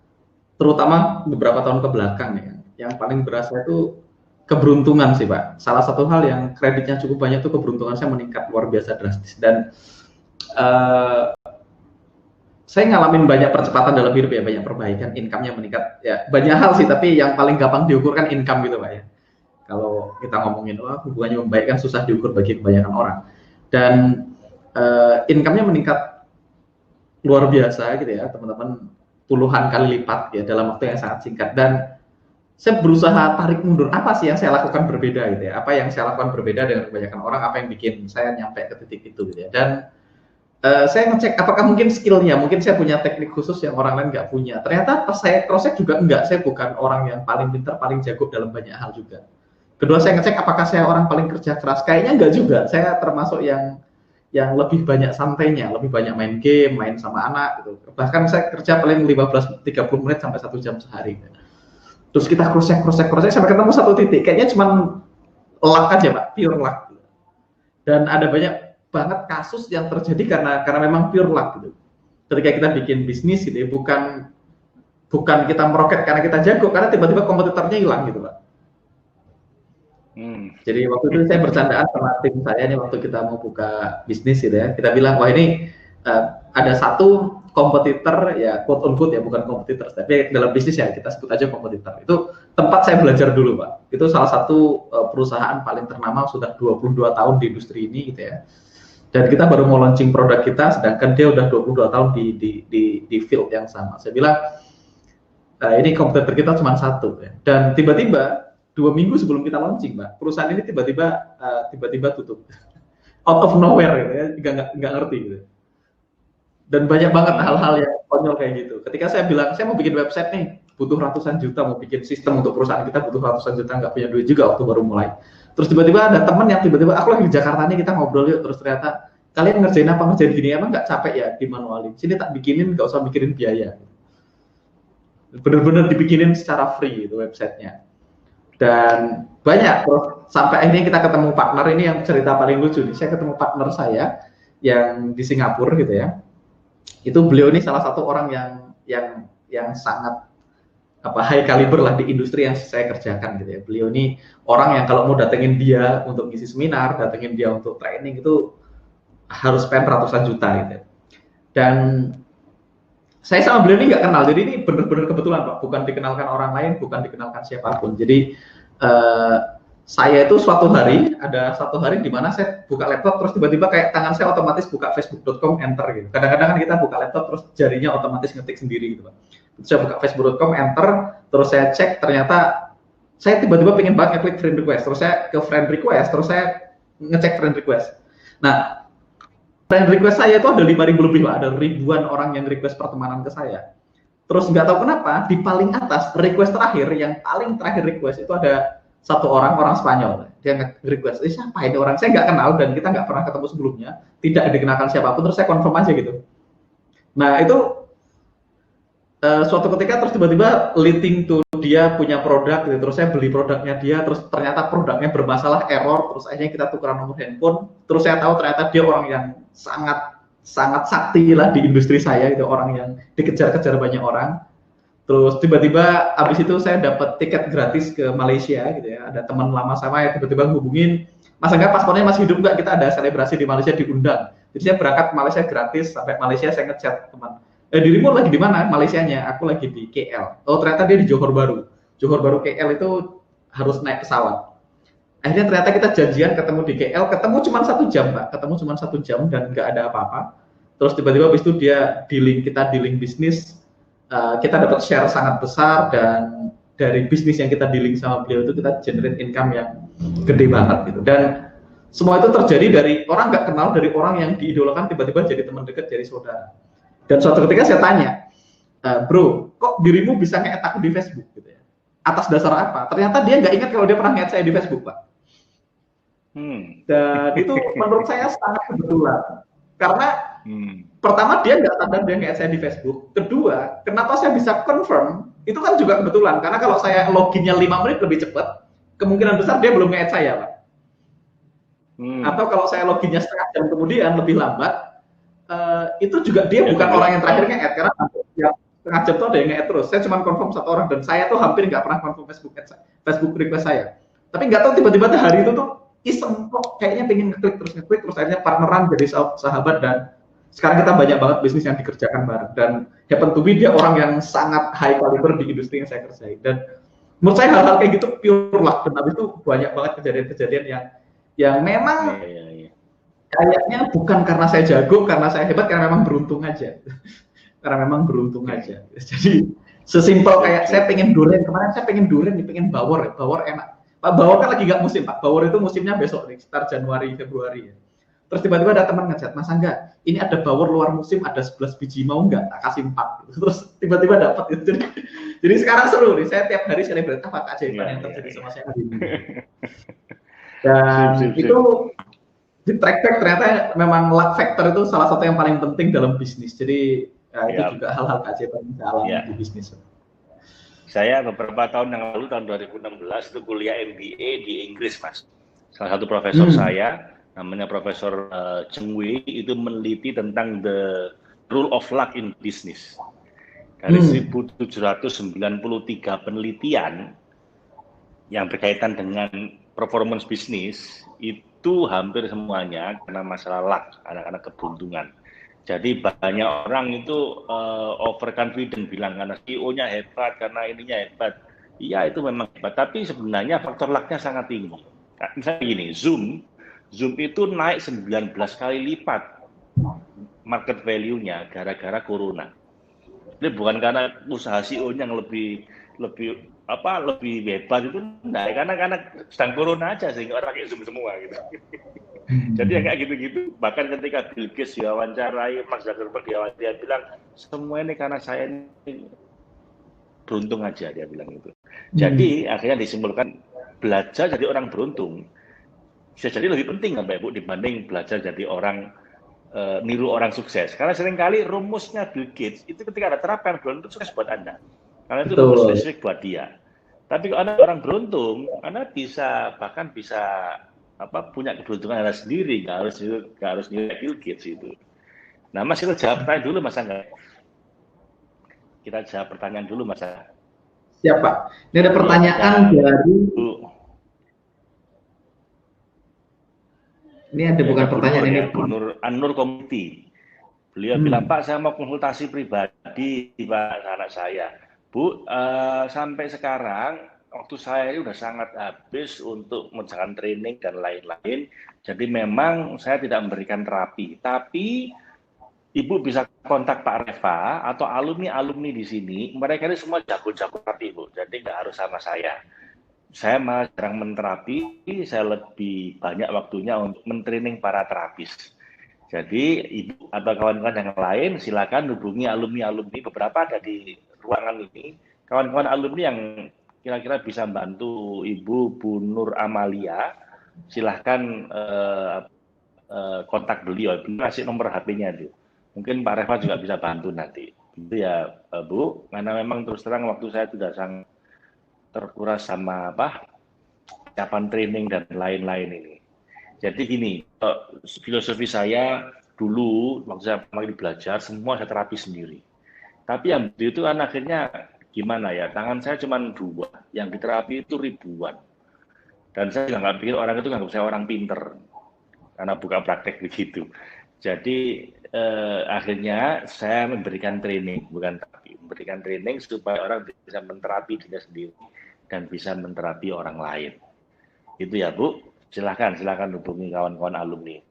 terutama beberapa tahun ke belakang ya. Yang paling berasa itu keberuntungan sih Pak. Salah satu hal yang kreditnya cukup banyak itu keberuntungan saya meningkat luar biasa drastis, dan saya ngalamin banyak percepatan dalam hidup ya, banyak perbaikan, income-nya meningkat ya, banyak hal sih, tapi yang paling gampang diukur kan income gitu Pak ya. Kalau kita ngomongin hubungannya membaik kan susah diukur bagi kebanyakan orang, dan income-nya meningkat luar biasa gitu ya teman-teman, puluhan kali lipat ya dalam waktu yang sangat singkat. Dan saya berusaha tarik mundur, apa sih yang saya lakukan berbeda gitu ya, apa yang saya lakukan berbeda dengan kebanyakan orang, apa yang bikin saya nyampe ke titik itu gitu ya. Dan saya ngecek apakah mungkin skillnya, mungkin saya punya teknik khusus yang orang lain nggak punya. Ternyata pas saya cross check juga enggak, saya bukan orang yang paling pintar, paling jago dalam banyak hal juga. Kedua, saya ngecek apakah saya orang paling kerja keras, kayaknya enggak juga. Saya termasuk yang lebih banyak santainya, lebih banyak main game, main sama anak gitu. Bahkan saya kerja paling 15-30 menit sampai 1 jam sehari. Terus kita cross check sampai ketemu satu titik, kayaknya cuma luck aja Pak, pure luck. Dan ada banyak banget kasus yang terjadi karena memang pure luck gitu. Ketika kita bikin bisnis gitu ya, bukan kita meroket karena kita jago, karena tiba-tiba kompetitornya hilang gitu Pak. Jadi waktu itu saya bercandaan sama tim saya nih, waktu kita mau buka bisnis gitu ya, kita bilang wah ini ada satu kompetitor ya, quote on quote ya, bukan kompetitor, tapi dalam bisnis ya kita sebut aja kompetitor. Itu tempat saya belajar dulu Pak. Itu salah satu perusahaan paling ternama, sudah 22 tahun di industri ini gitu ya. Dan kita baru mau launching produk kita, sedangkan dia udah 22 tahun di field yang sama. Saya bilang ini kompetitor kita cuma satu ya. Dan tiba-tiba 2 minggu sebelum kita launching Pak, perusahaan ini tiba-tiba tutup. Out of nowhere gitu ya, nggak ngerti gitu. Dan banyak banget hal-hal yang konyol kayak gitu. Ketika saya bilang, saya mau bikin website nih, butuh ratusan juta, mau bikin sistem untuk perusahaan kita butuh ratusan juta, nggak punya duit juga waktu baru mulai. Terus tiba-tiba ada teman yang tiba-tiba, aku lagi di Jakarta nih, kita ngobrol yuk, terus ternyata, kalian ngerjain apa, ngerjain gini, emang nggak capek ya dimanualin? Sini tak bikinin, nggak usah mikirin biaya. Bener-bener dibikinin secara free itu websitenya. Dan banyak, terus sampai akhirnya kita ketemu partner, ini yang cerita paling lucu nih, saya ketemu partner saya yang di Singapura gitu ya. Itu beliau ini salah satu orang yang sangat high caliber lah di industri yang saya kerjakan gitu ya. Beliau ini orang yang kalau mau datengin dia untuk ngisi seminar, datengin dia untuk training itu harus spend ratusan juta gitu. Dan saya sama beliau ini nggak kenal, jadi ini benar-benar kebetulan Pak, bukan dikenalkan orang lain, bukan dikenalkan siapapun. Jadi saya itu ada satu hari di mana saya buka laptop, terus tiba-tiba kayak tangan saya otomatis buka facebook.com, enter gitu. Kadang-kadang kan kita buka laptop terus jarinya otomatis ngetik sendiri gitu Pak. Terus saya buka facebook.com, enter, terus saya cek, ternyata saya tiba-tiba pengen banget ngeklik friend request, terus saya ke friend request, terus saya ngecek friend request. Nah, friend request saya itu ada 5.000 lebih Pak, ada ribuan orang yang request pertemanan ke saya. Terus nggak tahu kenapa di paling atas request terakhir, yang paling terakhir request itu ada satu orang Spanyol, dia nge-request, siapa ini orang, saya nggak kenal dan kita nggak pernah ketemu sebelumnya, tidak dikenalkan siapapun, terus saya confirm aja gitu. Nah itu suatu ketika terus tiba-tiba leading to dia punya produk gitu, terus saya beli produknya dia, terus ternyata produknya bermasalah, error, terus akhirnya kita tukeran nomor handphone, terus saya tahu ternyata dia orang yang sangat sakti lah di industri saya, itu orang yang dikejar-kejar banyak orang. Terus tiba-tiba abis itu saya dapat tiket gratis ke Malaysia gitu ya. Ada teman lama sama yang tiba-tiba hubungin, Mas enggak paspornya masih hidup nggak? Kita ada selebrasi di Malaysia, diundang. Jadi saya berangkat ke Malaysia gratis, sampai Malaysia saya ngechat teman. Dirimu lagi di mana Malaysianya? Aku lagi di KL. Oh ternyata dia di Johor Bahru. Johor Bahru KL itu harus naik pesawat. Akhirnya ternyata kita janjian ketemu di KL, ketemu cuma 1 jam Pak, ketemu cuma 1 jam dan nggak ada apa-apa. Terus tiba-tiba habis itu dia kita dealing bisnis, kita dapat share sangat besar dan dari bisnis yang kita dealing sama beliau itu kita generate income yang gede banget gitu. Dan semua itu terjadi dari orang nggak kenal, dari orang yang diidolakan tiba-tiba jadi teman dekat, jadi saudara. Dan suatu ketika saya tanya, bro, kok dirimu bisa nge-add aku di Facebook gitu ya? Atas dasar apa? Ternyata dia nggak ingat kalau dia pernah nge-add saya di Facebook Pak. Dan itu menurut saya sangat kebetulan. Karena pertama dia nggak sadar dia nge-add saya di Facebook. Kedua, kenapa saya bisa confirm? Itu kan juga kebetulan. Karena kalau saya loginnya 5 menit lebih cepat, kemungkinan besar dia belum nge-add saya Pak. Atau kalau saya loginnya setengah jam kemudian lebih lambat, itu juga dia bukan orang yang terakhir nge-add, karena ya, setengah jam itu ada yang nge-add terus. Saya cuma confirm 1 orang dan saya tuh hampir nggak pernah confirm Facebook request saya. Tapi nggak tahu tiba-tiba hari itu tuh iseng kok kayaknya pengen ngeklik terus akhirnya partneran jadi sahabat dan sekarang kita banyak banget bisnis yang dikerjakan bareng dan happen to be dia orang yang sangat high caliber di industri yang saya kerjain. Dan menurut saya hal-hal kayak gitu pure luck, dan habis itu banyak banget kejadian-kejadian yang memang kayaknya bukan karena saya jago, karena saya hebat, karena memang beruntung aja. Karena memang beruntung aja. Jadi sesimpel kayak saya pengen durian, kemarin saya pengen durian, pengen bawor enak. Pak bawor kan lagi nggak musim Pak, bawor itu musimnya besok nih, sekitar Januari Februari ya. Terus tiba-tiba ada teman ngechat, Mas Angga, ini ada bawor luar musim, ada 11 biji, mau nggak? Tak kasih 4. Terus tiba-tiba dapat gitu. Jadi sekarang seru nih, saya tiap hari celebrate apa keajaiban yang terjadi sama saya hari ini. Dan itu di track back ternyata memang luck factor itu salah satu yang paling penting dalam bisnis. Jadi itu juga hal-hal keajaiban yang saya alami di bisnis. Saya beberapa tahun yang lalu, tahun 2016 itu kuliah MBA di Inggris Mas. Salah satu profesor saya, namanya Profesor Cheng Wei, itu meneliti tentang the rule of luck in business. Dari 1793 penelitian yang berkaitan dengan performance bisnis, itu hampir semuanya karena masalah luck, anak-anak keberuntungan. Jadi banyak orang itu overconfident bilang karena CEO-nya hebat, karena ininya hebat. Iya itu memang hebat, tapi sebenarnya faktor luck-nya sangat tinggi. Nah, misalnya gini, Zoom itu naik 19 kali lipat market value-nya gara-gara corona. Ini bukan karena usaha CEO-nya yang lebih hebat itu, enggak, karena sedang corona aja sehingga orang pakai Zoom semua gitu. Jadi yang kayak gitu-gitu, bahkan ketika Bill Gates diwawancarai, Mark Zuckerberg diwawancarai, dia bilang semua ini karena saya ini beruntung aja, dia bilang gitu. Jadi akhirnya disimpulkan belajar jadi orang beruntung bisa jadi lebih penting Mbak Ibu dibanding belajar jadi orang niru orang sukses. Karena seringkali rumusnya Bill Gates itu ketika ada terapkan belum tentu sukses buat Anda. Karena itu rumus spesifik buat dia. Tapi kalau Anda orang beruntung, Anda bisa punya keberuntungan Anda sendiri, nggak harus nilai Bill Gates itu. Nah, Mas kita jawab pertanyaan dulu, Mas Angga. Kita jawab pertanyaan dulu, Mas Angga. Siap, Pak. Ini ada pertanyaan dari... Ini ada bukan pertanyaan ini. Anur Community. Beliau bilang, Pak, saya mau konsultasi pribadi, Pak, anak saya. Bu, sampai sekarang waktu saya ini sudah sangat habis untuk mengerjakan training dan lain-lain. Jadi memang saya tidak memberikan terapi. Tapi Ibu bisa kontak Pak Reva atau alumni-alumni di sini. Mereka ini semua jago-jago terapi, Bu. Jadi nggak harus sama saya. Saya malah jarang menterapi. Saya lebih banyak waktunya untuk mentraining para terapis. Jadi Ibu atau kawan-kawan yang lain silakan hubungi alumni-alumni. Beberapa ada di ruangan ini. Kawan-kawan alumni yang kira-kira bisa bantu Ibu Bu Nur Amalia, silahkan kontak beliau. Beliau kasih nomor HP-nya itu. Mungkin Pak Reva juga bisa bantu nanti. Itu ya Bu, karena memang terus terang waktu saya sudah sangat terkuras sama persiapan training dan lain-lain ini. Jadi gini, filosofi saya dulu waktu saya pertama kali belajar semua saya terapi sendiri. Tapi yang itu kan akhirnya gimana ya, tangan saya cuma 2, yang diterapi itu ribuan. Dan saya juga nggak pikir orang itu nganggap saya orang pinter, karena bukan praktek begitu. Jadi akhirnya saya memberikan training, bukan terapi, memberikan training supaya orang bisa menterapi dirinya sendiri dan bisa menterapi orang lain. Itu ya Bu, silakan hubungi kawan-kawan alumni.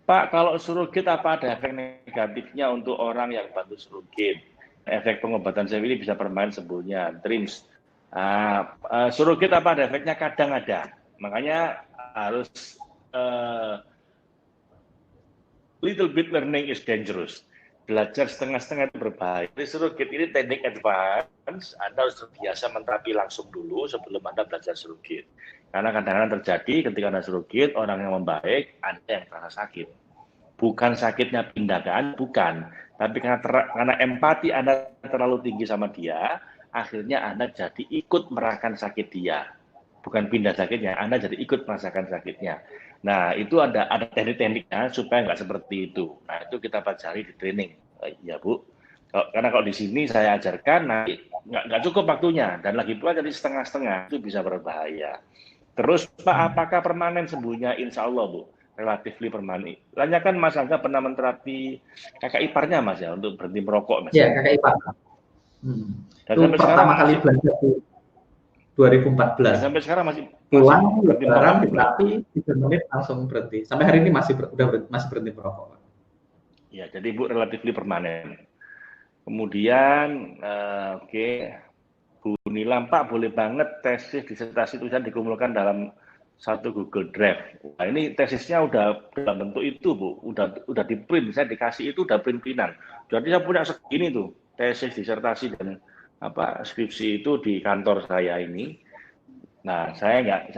Pak, kalau surrogate apa ada efek negatifnya untuk orang yang bantu surrogate? Efek pengobatan SEF ini bisa permanen sembuhnya, dreams. Surrogate apa ada efeknya? Kadang ada. Makanya harus little bit learning is dangerous. Belajar setengah-setengah itu berbahaya. Jadi surrogate ini teknik advance, Anda harus terbiasa menterapi langsung dulu sebelum Anda belajar surrogate. Karena kadang-kadang terjadi ketika Anda surrogate, orang yang membaik, Anda yang terasa sakit. Bukan sakitnya tindakan, bukan. Tapi karena empati Anda terlalu tinggi sama dia, akhirnya Anda jadi ikut merasakan sakit dia. Bukan pindah sakitnya, Anda jadi ikut merasakan sakitnya. Nah, itu ada teknik-tekniknya supaya nggak seperti itu. Nah, itu kita pelajari di training. Ya, Bu. Karena kalau di sini saya ajarkan, nanti nggak cukup waktunya. Dan lagi pula jadi setengah-setengah, itu bisa berbahaya. Terus, Pak, apakah permanen sembuhnya? Insya Allah, Bu. Relatively permanen. Tanyakan Mas Angga pernah menterapi kakak iparnya, Mas, ya, untuk berhenti merokok, Mas. Iya, kakak ipar. Itu pertama kali belajar di 2014. Sampai sekarang masih pulang, lebaran, diterapi, 3 menit langsung berhenti. Sampai hari ini masih berhenti merokok. Ya, jadi Bu relatively permanen. Kemudian, Bu Nilam, Pak, boleh banget tesis disertasi tulisan dikumpulkan dalam satu Google Drive. Nah, ini tesisnya udah dalam bentuk itu, Bu. Udah di print, saya dikasih itu udah print-printan. Jadi saya punya segini tuh, tesis disertasi dan skripsi itu di kantor saya ini. Nah, saya nggak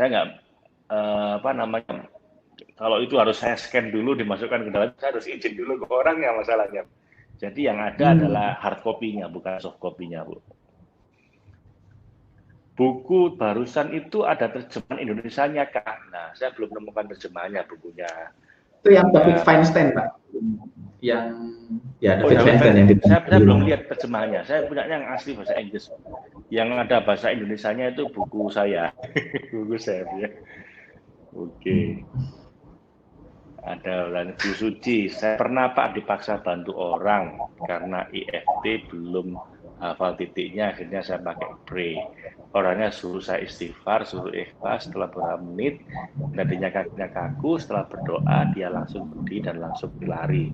kalau itu harus saya scan dulu, dimasukkan ke dalam, saya harus izin dulu ke orangnya masalahnya. Jadi yang ada adalah hard copy-nya, bukan soft copy-nya, Bu. Buku barusan itu ada terjemahan Indonesianya, Kak. Nah, saya belum menemukan terjemahannya bukunya. Itu yang David Feinstein, Pak. Yang David Feinstein yang saya belum lihat terjemahannya. Saya punya yang asli bahasa Inggris. Yang ada bahasa Indonesianya itu buku saya. Buku saya ya. Oke. Ada Bu Suci. Saya pernah Pak dipaksa bantu orang karena IFT belum hafal titiknya, akhirnya saya pakai pray. Orangnya suruh saya istighfar, suruh ikhlas, setelah beberapa menit, nantinya kakinya kaku, setelah berdoa, dia langsung berdiri dan langsung berlari.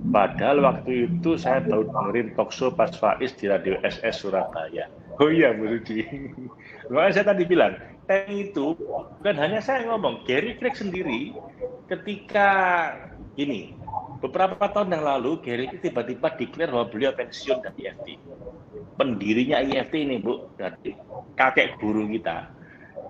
Padahal waktu itu saya baru dengerin talkshow Pas Faiz di Radio SS Surabaya. Oh iya, Bu Suci. Makanya saya tadi bilang, itu bukan hanya saya ngomong, Gary Craig sendiri ketika gini, beberapa tahun yang lalu, Gary tiba-tiba declare bahwa beliau pensiun dari IFT. Pendirinya IFT ini, Bu, dari kakek guru kita.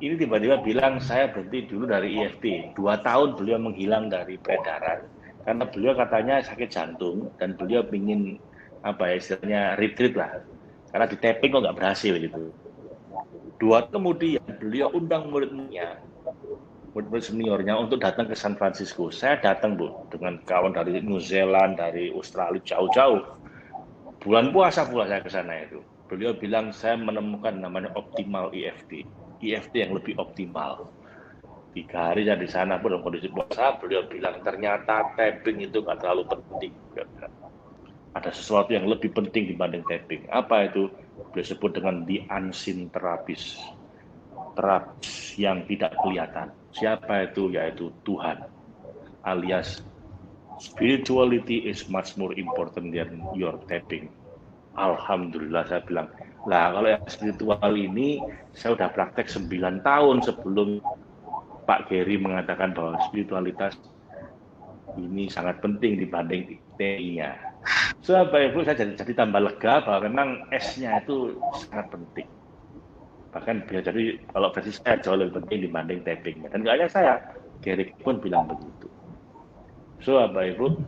Ini tiba-tiba bilang, saya berhenti dulu dari IFT. 2 tahun beliau menghilang dari peredaran. Karena beliau katanya sakit jantung, dan beliau ingin, istilahnya retreat lah. Karena di taping kok nggak berhasil gitu. 2 kemudian, beliau undang murid-muridnya, murid seniornya untuk datang ke San Francisco. Saya datang, Bu, dengan kawan dari New Zealand, dari Australia, jauh-jauh. Bulan puasa pula saya ke sana itu. Beliau bilang saya menemukan namanya optimal EFT. EFT yang lebih optimal. 3 hari saya di sana pun dalam kondisi puasa, beliau bilang ternyata tapping itu nggak terlalu penting. Ada sesuatu yang lebih penting dibanding tapping. Apa itu? Beliau sebut dengan the unseen therapist. Terapis yang tidak kelihatan. Siapa itu? Yaitu Tuhan. Alias spirituality is much more important than your tapping. Alhamdulillah saya bilang. Lah kalau yang spiritual ini saya udah praktek 9 tahun sebelum Pak Gary mengatakan bahwa spiritualitas ini sangat penting dibanding TI-nya. So, Bapak Ibu, saya jadi tambah lega bahwa memang S-nya itu sangat penting. Bahkan bisa jadi kalau versi saya jauh lebih penting dibanding tapping-nya. Dan nggak hanya saya, Gary pun bilang begitu. So, Bapak Ibu,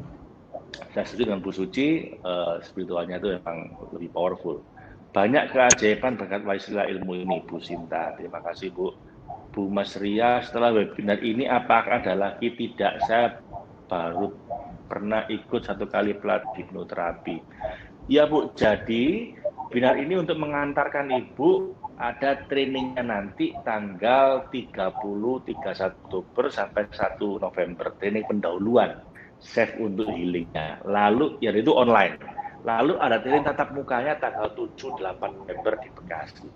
saya setuju dengan Bu Suci, spiritualnya itu memang lebih powerful. Banyak keajaiban berkat wasilah ilmu ini, Bu Sinta. Terima kasih, Bu. Bu Mas Ria, setelah webinar ini apakah ada lagi? Tidak, saya baru pernah ikut 1 kali pelatihan hipnoterapi. Ya Bu, jadi webinar ini untuk mengantarkan Ibu ada trainingnya nanti tanggal 31 Oktober sampai 1 November, training pendahuluan SEF untuk healingnya. Lalu, ya itu online. Lalu ada training tatap mukanya tanggal 7-8 November di Bekasi.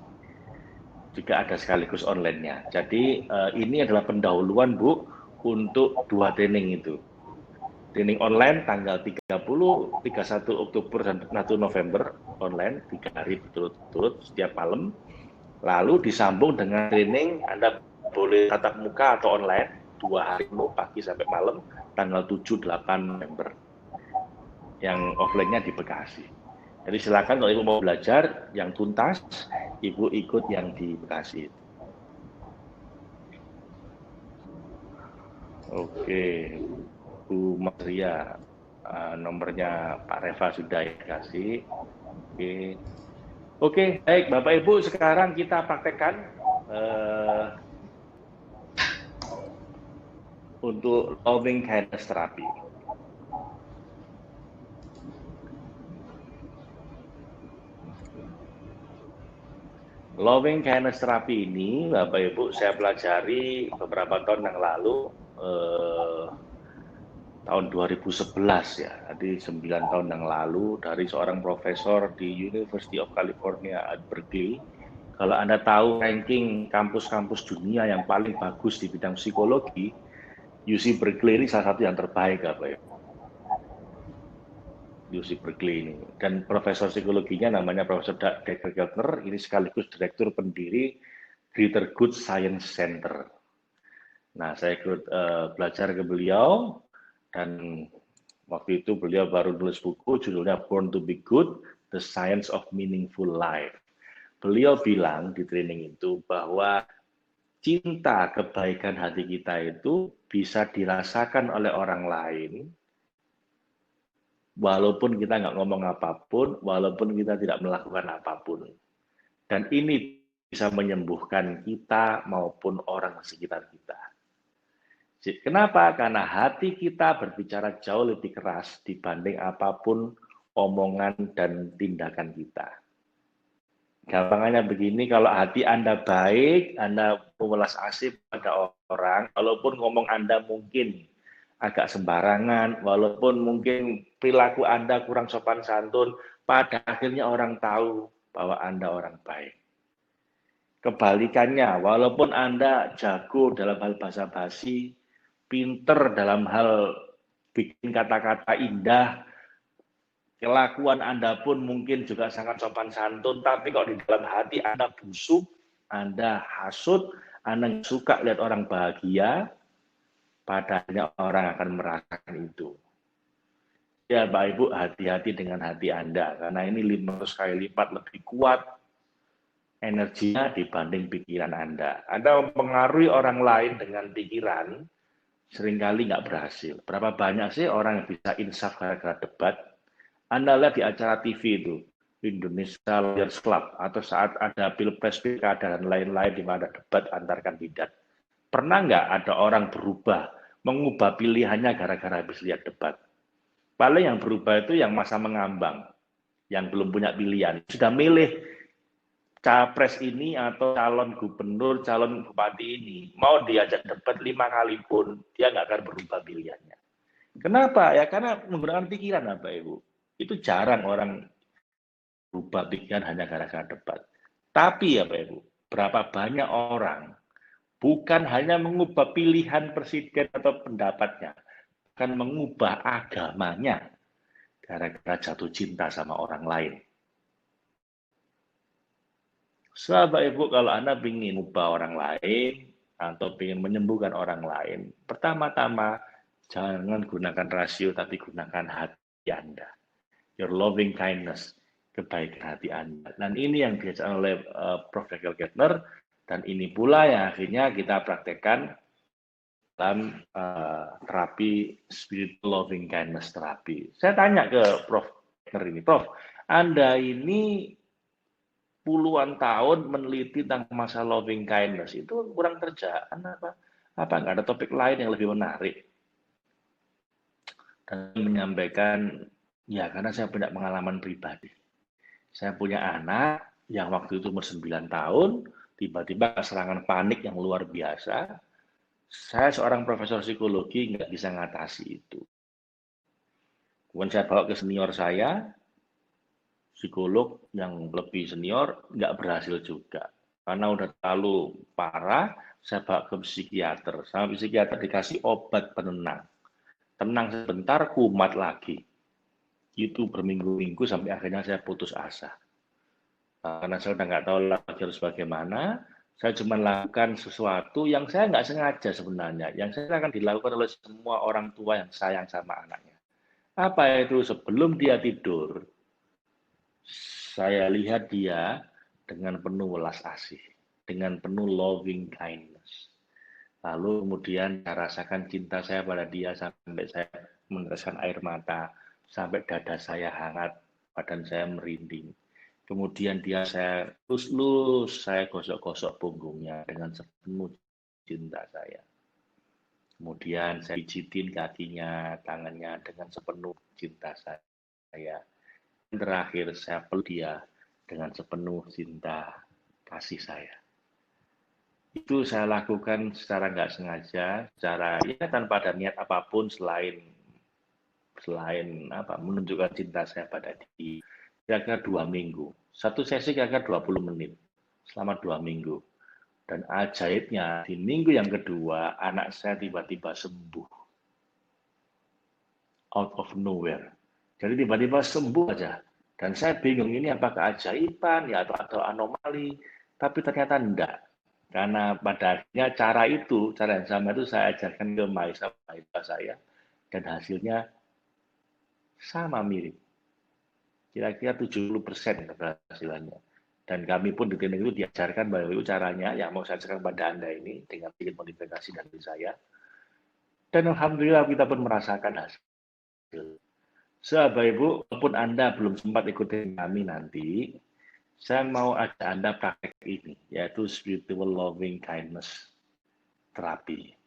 juga ada sekaligus online-nya. Jadi ini adalah pendahuluan Bu untuk 2 training itu. Training online tanggal 30, 31 Oktober dan 1 November online 3 hari berturut-turut setiap malam. Lalu disambung dengan training Anda boleh tatap muka atau online 2 hari pagi sampai malam tanggal 7-8 November. Yang offline-nya di Bekasi. Jadi silakan kalau Ibu mau belajar yang tuntas, Ibu ikut yang di Bekasi. Oke, Bu Maria, nomornya Pak Reva sudah dikasih. Oke, baik Bapak Ibu, sekarang kita praktekkan untuk loving kindness therapy. Loving kindness therapy ini, Bapak Ibu, saya pelajari beberapa tahun yang lalu, tahun 2011 ya, jadi 9 tahun yang lalu dari seorang profesor di University of California at Berkeley. Kalau Anda tahu ranking kampus-kampus dunia yang paling bagus di bidang psikologi, UC Berkeley ini salah satu yang terbaik, Bapak Ibu. UC Berkeley ini, dan profesor psikologinya namanya Profesor Dexter Keltner, ini sekaligus direktur pendiri Greater Good Science Center. Nah, saya ikut belajar ke beliau, dan waktu itu beliau baru nulis buku judulnya Born to be Good, The Science of Meaningful Life. Beliau bilang di training itu bahwa cinta kebaikan hati kita itu bisa dirasakan oleh orang lain, walaupun kita nggak ngomong apapun, walaupun kita tidak melakukan apapun. Dan ini bisa menyembuhkan kita maupun orang sekitar kita. Kenapa? Karena hati kita berbicara jauh lebih keras dibanding apapun omongan dan tindakan kita. Gampangannya begini, kalau hati Anda baik, Anda mewelas asih pada orang, walaupun ngomong Anda mungkin agak sembarangan, walaupun mungkin perilaku Anda kurang sopan santun, pada akhirnya orang tahu bahwa Anda orang baik. Kebalikannya, walaupun Anda jago dalam hal basa-basi, pinter dalam hal bikin kata-kata indah, kelakuan Anda pun mungkin juga sangat sopan santun, tapi kalau di dalam hati Anda busuk, Anda hasut, Anda suka lihat orang bahagia, padanya orang akan merasakan itu. Ya Bapak Ibu, hati-hati dengan hati Anda, karena ini 500 kali lipat lebih kuat energinya dibanding pikiran Anda. Anda mempengaruhi orang lain dengan pikiran, seringkali nggak berhasil. Berapa banyak sih orang yang bisa insaf gara-gara debat? Anda lihat di acara TV itu, Indonesia Lawyers Club, atau saat ada pilpres, pilkada, dan lain-lain di mana debat antar kandidat. Pernah nggak ada orang berubah, mengubah pilihannya gara-gara habis lihat debat? Paling yang berubah itu yang masa mengambang, yang belum punya pilihan. Sudah milih capres ini atau calon gubernur, calon bupati ini, mau diajak debat 5 kali pun, dia nggak akan berubah pilihannya. Kenapa? Ya karena menggunakan pikiran, Bapak Ibu. Itu jarang orang berubah pikiran hanya gara-gara debat. Tapi ya Bapak Ibu, berapa banyak orang bukan hanya mengubah pilihan presiden atau pendapatnya, akan mengubah agamanya gara-gara jatuh cinta sama orang lain. Sahabat Ibu, kalau Anda ingin mengubah orang lain atau ingin menyembuhkan orang lain, pertama-tama jangan gunakan rasio, tapi gunakan hati Anda. Your loving kindness, kebaikan hati Anda. Dan ini yang diajarkan oleh Prof. Dexter Keltner, dan ini pula yang akhirnya kita praktekkan dalam terapi spiritual loving kindness terapi. Saya tanya ke Prof. Dexter ini, Prof, Anda ini puluhan tahun meneliti tentang masalah loving kindness, itu kurang kerjaan apa? Apa nggak ada topik lain yang lebih menarik? Dan menyampaikan, ya karena saya punya pengalaman pribadi. Saya punya anak yang waktu itu umur 9 tahun, tiba-tiba serangan panik yang luar biasa. Saya seorang profesor psikologi nggak bisa ngatasi itu. Kemudian saya bawa ke senior saya, psikolog yang lebih senior, nggak berhasil juga. Karena udah terlalu parah, saya bawa ke psikiater. Sama psikiater dikasih obat penenang. Tenang sebentar, kumat lagi. Itu berminggu-minggu sampai akhirnya saya putus asa. Karena saya udah nggak tahu lagi harus bagaimana, saya cuma lakukan sesuatu yang saya nggak sengaja sebenarnya. Yang saya akan dilakukan oleh semua orang tua yang sayang sama anaknya. Apa itu? Sebelum dia tidur, saya lihat dia dengan penuh welas asih, dengan penuh loving kindness. Lalu kemudian saya rasakan cinta saya pada dia sampai saya meneteskan air mata, sampai dada saya hangat, badan saya merinding. Kemudian dia saya lus-lus, saya gosok-gosok punggungnya dengan sepenuh cinta saya. Kemudian saya pijitin kakinya, tangannya dengan sepenuh cinta saya. Terakhir saya peluk dia dengan sepenuh cinta kasih saya. Itu saya lakukan secara nggak sengaja, secara ya tanpa ada niat apapun selain menunjukkan cinta saya pada dia. Kira-kira 2 minggu. Satu sesi kira-kira 20 menit selama 2 minggu. Dan ajaibnya di minggu yang kedua anak saya tiba-tiba sembuh. Out of nowhere. Jadi tiba-tiba sembuh aja. Dan saya bingung ini apakah keajaiban ya atau anomali, tapi ternyata enggak. Karena pada akhirnya cara yang sama itu saya ajarkan ke mahasiswa saya dan hasilnya sama mirip. Kira-kira 70% keberhasilannya. Dan kami pun di training itu diajarkan bahwa itu caranya yang mau saya ajarkan pada Anda ini dengan sedikit modifikasi dari saya. Dan alhamdulillah kita pun merasakan hasil. Bapak Ibu, walaupun Anda belum sempat ikutin kami nanti, saya mau ajak Anda praktek ini, yaitu spiritual loving kindness terapi.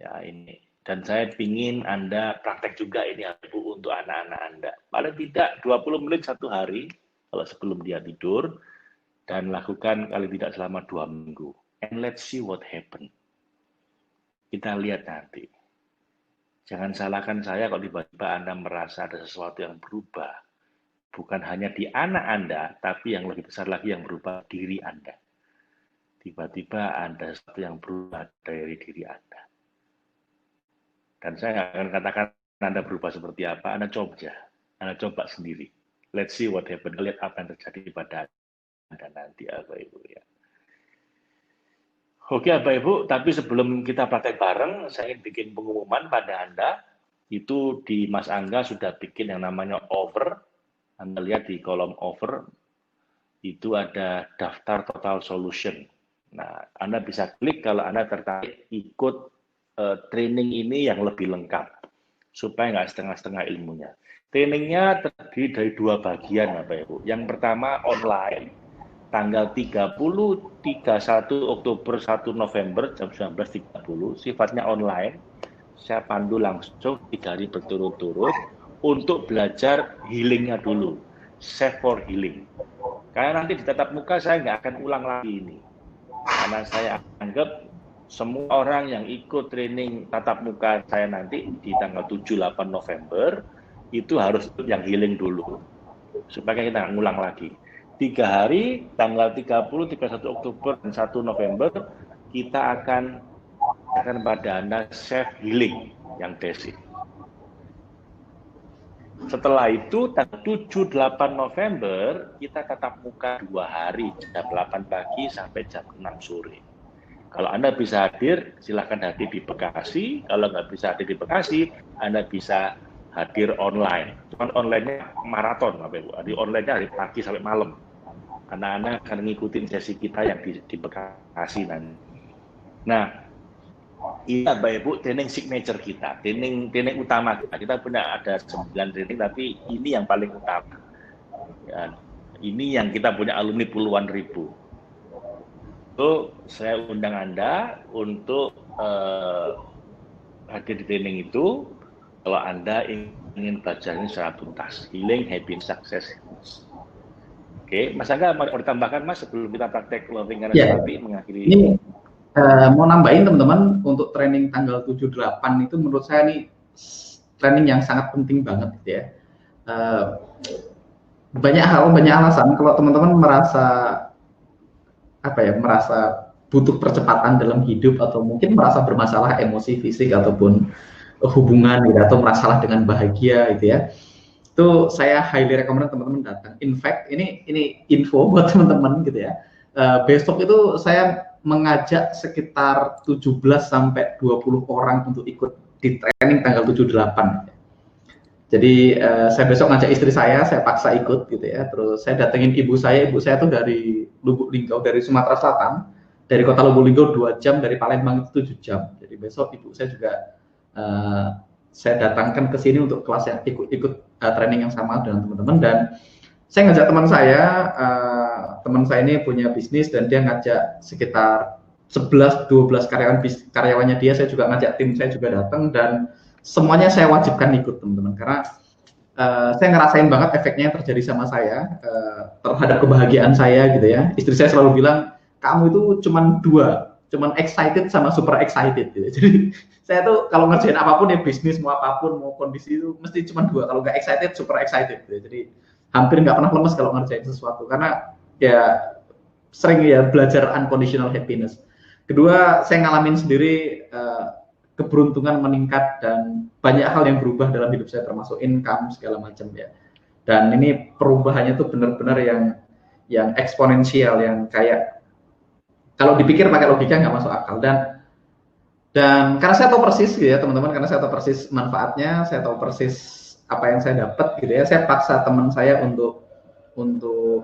Ya ini. Dan saya ingin Anda praktek juga ini Ibu untuk anak-anak Anda. Paling tidak 20 menit satu hari, kalau sebelum dia tidur, dan lakukan kali tidak selama 2 minggu. And let's see what happen. Kita lihat nanti. Jangan salahkan saya kalau tiba-tiba Anda merasa ada sesuatu yang berubah. Bukan hanya di anak Anda, tapi yang lebih besar lagi yang berubah diri Anda. Tiba-tiba ada sesuatu yang berubah dari diri Anda. Dan saya akan katakan Anda berubah seperti apa, Anda coba sendiri. Let's see what happen. Lihat apa yang terjadi pada Anda nanti, Bapak Ibu ya. Oke, Bapak Ibu, tapi sebelum kita praktek bareng, saya ingin bikin pengumuman pada Anda. Itu di Mas Angga sudah bikin yang namanya offer. Anda lihat di kolom offer, itu ada daftar total solution. Nah, Anda bisa klik kalau Anda tertarik ikut training ini yang lebih lengkap, supaya nggak setengah-setengah ilmunya. Trainingnya terdiri dari 2 bagian, Bapak Ibu. Yang pertama online, tanggal 30, 31 Oktober, 1 November, jam 19.30, sifatnya online. Saya pandu langsung 3 hari berturut-turut untuk belajar healingnya dulu, safe for healing. Karena nanti di tatap muka saya nggak akan ulang lagi ini. Karena saya anggap semua orang yang ikut training tatap muka saya nanti di tanggal 7-8 November, itu harus yang healing dulu. Supaya kita nggak ngulang lagi. 3 hari, tanggal 30, 31 Oktober, dan 1 November, kita akan pada Anda safe healing yang basic. Setelah itu, tanggal 7-8 November, kita tatap muka 2 hari, jam 8 pagi sampai jam 6 sore. Kalau Anda bisa hadir, silakan hadir di Bekasi. Kalau nggak bisa hadir di Bekasi, Anda bisa hadir online. Cuman online-nya maraton, Bapak Ibu. Di online-nya dari pagi sampai malam. Anak-anak akan ngikutin sesi kita yang di Bekasi nanti. Nah, ini Bapak Ibu training signature kita, training utama kita. Kita punya ada 9 training, tapi ini yang paling utama. Ya, ini yang kita punya alumni puluhan ribu. So, saya undang Anda untuk hadir di training itu. Kalau Anda ingin belajar ini secara tuntas, healing, happiness, success. Oke, Mas Angga mau ditambahkan Mas sebelum kita praktek loving kindness terapi mengakhiri ini. Mau nambahin teman-teman untuk training tanggal 7-8 itu menurut saya nih training yang sangat penting banget gitu ya. Banyak alasan kalau teman-teman merasa apa ya, merasa butuh percepatan dalam hidup atau mungkin merasa bermasalah emosi, fisik ataupun hubungan gitu, atau merasa dengan bahagia gitu ya, itu saya highly recommend teman-teman datang. In fact, ini info buat teman-teman gitu ya. Besok itu saya mengajak sekitar 17 sampai 20 orang untuk ikut di training tanggal 7-8. Jadi saya besok ngajak istri saya paksa ikut gitu ya. Terus saya datengin ibu saya tuh dari Lubuk Linggau, dari Sumatera Selatan, dari kota Lubuk Linggau 2 jam, dari Palembang itu 7 jam. Jadi besok ibu saya juga saya datangkan ke sini untuk kelas yang ikut training yang sama dengan teman-teman. Dan saya ngajak teman saya ini punya bisnis dan dia ngajak sekitar 11-12 karyawannya dia. Saya juga ngajak tim saya juga datang, dan semuanya saya wajibkan ikut teman-teman, karena saya ngerasain banget efeknya yang terjadi sama saya terhadap kebahagiaan saya gitu ya. Istri saya selalu bilang, kamu itu cuman excited sama super excited gitu. Jadi saya tuh kalau ngerjain apapun ya, bisnis mau apapun, mau kondisi itu mesti cuma 2, kalau nggak excited super excited gitu. Jadi hampir nggak pernah lemes kalau ngerjain sesuatu, karena ya sering ya belajar unconditional happiness. Kedua, saya ngalamin sendiri keberuntungan meningkat dan banyak hal yang berubah dalam hidup saya, termasuk income segala macam ya. Dan ini perubahannya tuh benar-benar yang eksponensial, yang kayak kalau dipikir pakai logika nggak masuk akal. Dan karena saya tahu persis gitu ya teman-teman, karena saya tahu persis manfaatnya, saya tahu persis apa yang saya dapat gitu ya. Saya paksa teman saya untuk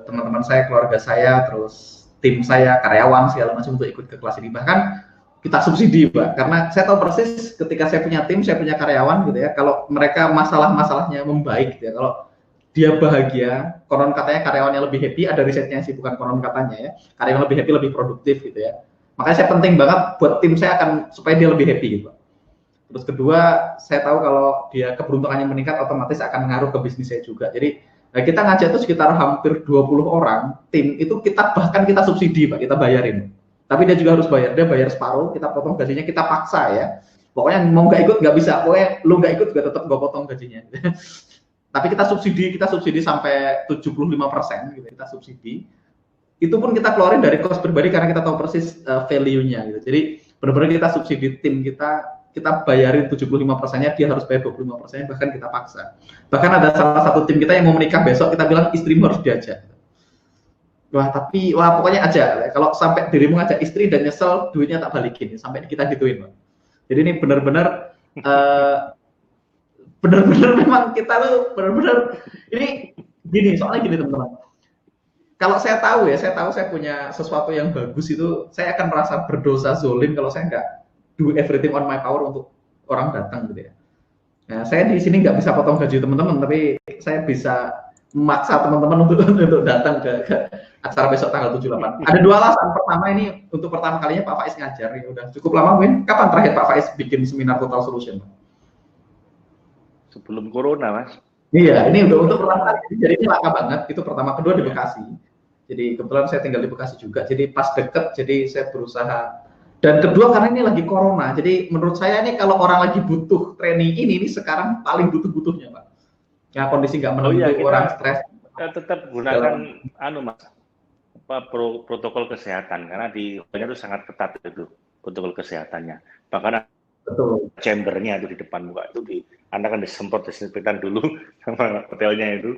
teman-teman saya, keluarga saya, terus tim saya, karyawan segala macam untuk ikut ke kelas ini. Bahkan kita subsidi, Pak, karena saya tahu persis ketika saya punya tim, saya punya karyawan gitu ya, kalau mereka masalahnya membaik gitu ya, kalau dia bahagia, konon katanya karyawannya lebih happy, ada risetnya sih, bukan konon katanya ya, karyawan lebih happy, lebih produktif gitu ya. Makanya saya penting banget buat tim saya supaya dia lebih happy gitu. Terus kedua, saya tahu kalau dia keberuntungannya meningkat, otomatis akan ngaruh ke bisnis saya juga. Jadi kita ngajak itu sekitar hampir 20 orang, tim itu kita subsidi, Pak, kita bayarin. Tapi dia juga harus bayar, dia bayar separuh, kita potong gajinya, kita paksa ya. Pokoknya mau nggak ikut nggak bisa, pokoknya lu nggak ikut juga tetap gue potong gajinya. Tapi kita subsidi sampai 75% gitu, kita subsidi. Itu pun kita keluarin dari kos pribadi karena kita tahu persis value-nya gitu. Jadi benar-benar kita subsidi tim kita bayarin 75%-nya, dia harus bayar 25%-nya, bahkan kita paksa. Bahkan ada salah satu tim kita yang mau menikah besok, kita bilang istrimu harus diajak. Wah pokoknya aja, kalau sampai dirimu ngajak istri dan nyesel, duitnya tak balikin, sampai kita gituin, Pak. Jadi ini benar-benar memang kita tuh benar-benar ini gini, soalnya gini teman-teman. Kalau saya tahu saya punya sesuatu yang bagus itu, saya akan merasa berdosa zolim kalau saya nggak do everything on my power untuk orang datang gitu ya. Nah, saya di sini nggak bisa potong gaji teman-teman, tapi saya bisa memaksa teman-teman untuk datang ke acara besok tanggal 7-8. Ada 2 alasan. Pertama, ini untuk pertama kalinya Pak Faiz ngajar, ya udah cukup lama. Mungkin kapan terakhir Pak Faiz bikin seminar Total Solution? Sebelum corona, Mas. Iya, ini untuk pertama kali. Jadi ini laka banget. Itu pertama. Kedua di Bekasi. Jadi kebetulan saya tinggal di Bekasi juga. Jadi pas deket, jadi saya berusaha. Dan kedua karena ini lagi corona. Jadi menurut saya ini kalau orang lagi butuh training ini sekarang paling butuh-butuhnya, Pak. Ya kondisi nggak menentu, orang stres. Tetap gunakan Mas, protokol kesehatan, karena di hotelnya itu sangat ketat itu protokol kesehatannya. Bahkan betul, chambernya itu di depan muka itu Anda kan disemprot desinfektan dulu sama hotelnya itu.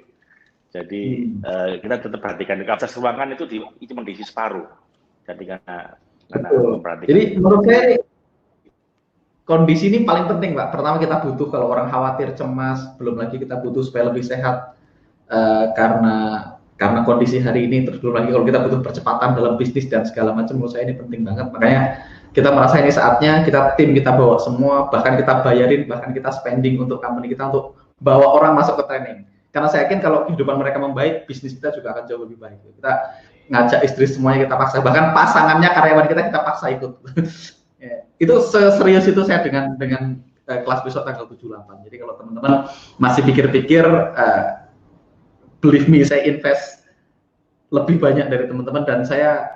Jadi kita tetap perhatikan kapasitas ruangan itu cuma diisi separuh. Jadi karena memperhatikan. Jadi menurut saya kondisi ini paling penting, Pak. Pertama kita butuh, kalau orang khawatir, cemas, belum lagi kita butuh supaya lebih sehat karena kondisi hari ini. Terus belum lagi kalau kita butuh percepatan dalam bisnis dan segala macam, menurut saya ini penting banget. Makanya kita merasa ini saatnya tim kita bawa semua, bahkan kita bayarin, bahkan kita spending untuk company kita untuk bawa orang masuk ke training. Karena saya yakin kalau kehidupan mereka membaik, bisnis kita juga akan jauh lebih baik. Kita ngajak istri semuanya, kita paksa, bahkan pasangannya, karyawan kita paksa ikut. Itu serius itu saya dengan kelas besok tanggal 7-8. Jadi kalau teman-teman masih pikir-pikir, believe me, saya invest lebih banyak dari teman-teman, dan saya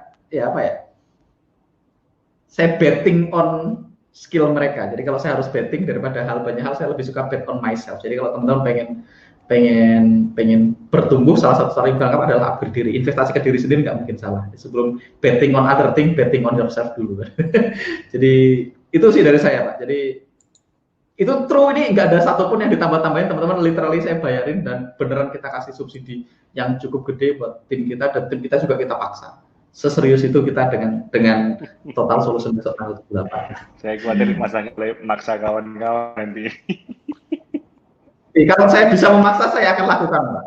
saya betting on skill mereka. Jadi kalau saya harus betting daripada banyak hal, saya lebih suka bet on myself. Jadi kalau teman-teman pengen bertumbuh, salah satu cara yang berangkat adalah upgrade diri. Investasi ke diri sendiri nggak mungkin salah. Sebelum betting on other thing, betting on yourself dulu. Jadi itu sih dari saya, Pak. Jadi itu true, ini nggak ada satupun yang ditambah-tambahin, teman-teman. Literally saya bayarin dan beneran kita kasih subsidi yang cukup gede buat tim kita, dan tim kita juga kita paksa. Seserius itu kita dengan total solution besok tanggal 28. Saya khawatir maksa kawan-kawan nanti. Kalau saya bisa memaksa, saya akan lakukan, Pak.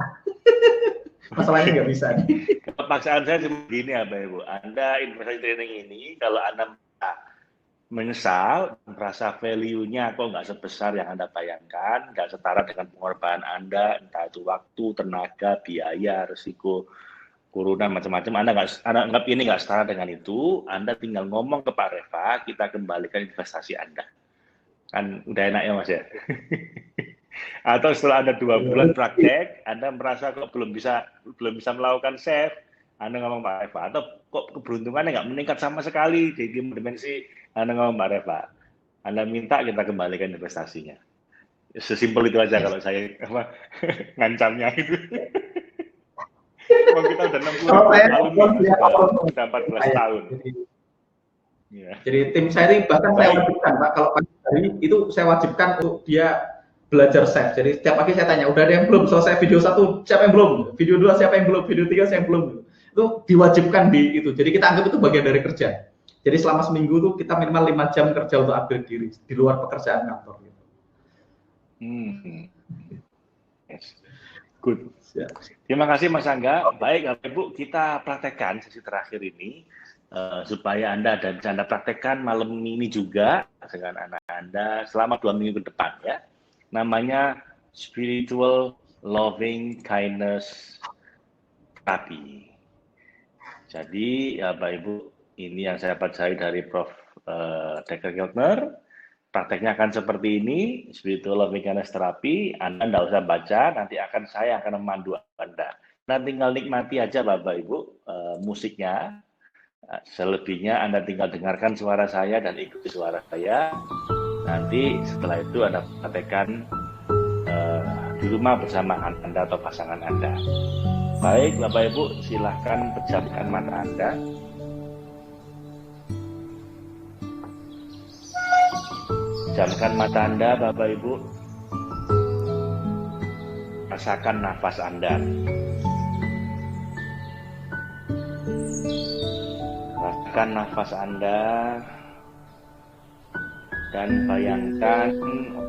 Masalahnya nggak bisa nih. Paksaan saya cuma gini, Bapak Ibu. Anda investasi training ini, kalau Anda menyesal, merasa value-nya kok nggak sebesar yang Anda bayangkan, nggak setara dengan pengorbanan Anda, entah itu waktu, tenaga, biaya, risiko, kurunan, macam-macam, Anda anggap ini nggak setara dengan itu, Anda tinggal ngomong ke Pak Reva, kita kembalikan investasi Anda. Kan udah enak ya, Mas ya? Atau setelah Anda 2 bulan praktek, Anda merasa kok belum bisa melakukan save, Anda ngomong Pak Reva, atau kok keberuntungannya nggak meningkat sama sekali di dimensi, Anda ngomong Pak Reva, Anda minta kita kembalikan investasinya. Sesimpel itu aja kalau saya ngancamnya itu. Kalau kita udah 60 tahun, sudah 14 tahun. Jadi tim saya ini bahkan saya wajibkan, Pak, kalau pagi hari itu saya wajibkan untuk dia belajar save. Jadi setiap pagi saya tanya, udah ada yang belum selesai video 1, siapa yang belum? Video 2 siapa yang belum? Video 3 siapa yang belum? Itu diwajibkan di itu. Jadi kita anggap itu bagian dari kerja. Jadi selama seminggu tuh kita minimal 5 jam kerja untuk upgrade diri di luar pekerjaan kantor. Gitu. Yes. Good. Terima kasih Mas Angga. Baik, Bapak Ibu, kita praktekkan sesi terakhir ini supaya Anda dan Anda praktekkan malam ini juga dengan anak Anda selama 2 minggu ke depan ya. Namanya Spiritual Loving Kindness Therapy. Jadi ya Bapak Ibu, ini yang saya pelajari dari Prof. Dr. Keltner. Prakteknya akan seperti ini, Spiritual Loving Kindness Therapy. Anda tidak usah baca, nanti saya akan memandu Anda. Nah, tinggal nikmati aja Bapak Ibu musiknya. Selebihnya Anda tinggal dengarkan suara saya dan ikuti suara saya. Nanti setelah itu Anda praktekkan di rumah bersama Anda atau pasangan Anda. Baik Bapak Ibu, silahkan pejamkan mata Anda. Pejamkan mata Anda Bapak Ibu. Rasakan nafas Anda. Rasakan nafas Anda. Dan bayangkan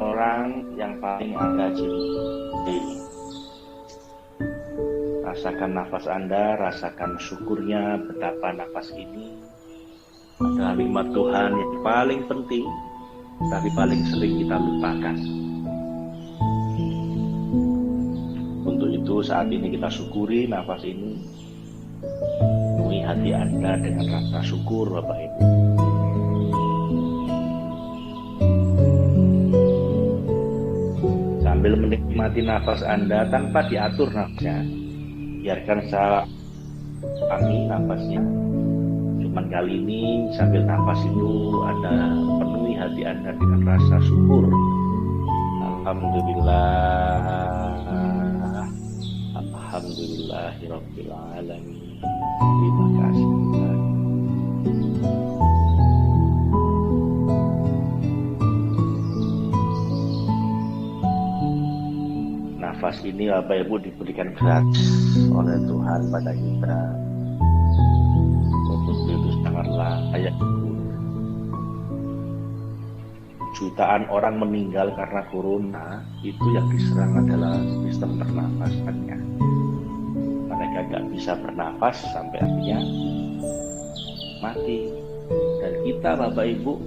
orang yang paling Anda cintai. Rasakan nafas Anda, rasakan syukurnya betapa nafas ini adalah nikmat Tuhan yang paling penting, tapi paling sering kita lupakan. Untuk itu saat ini kita syukuri nafas ini, penuhi hati Anda dengan rasa syukur Bapak Ibu. Sambil menikmati nafas Anda tanpa diatur nafasnya, biarkan saya alami nafasnya. Cuman kali ini sambil nafas itu Anda penuhi hati Anda dengan rasa syukur. Alhamdulillah, alhamdulillahirabbil alamin. Terima kasih Tuhan. Nafas ini Bapak Ibu diberikan gratis oleh Tuhan pada kita. Untuk itu sangat layak. Jutaan orang meninggal karena corona, itu yang diserang adalah sistem pernafasannya. Mereka nggak bisa bernafas sampai akhirnya mati. Dan kita Bapak Ibu,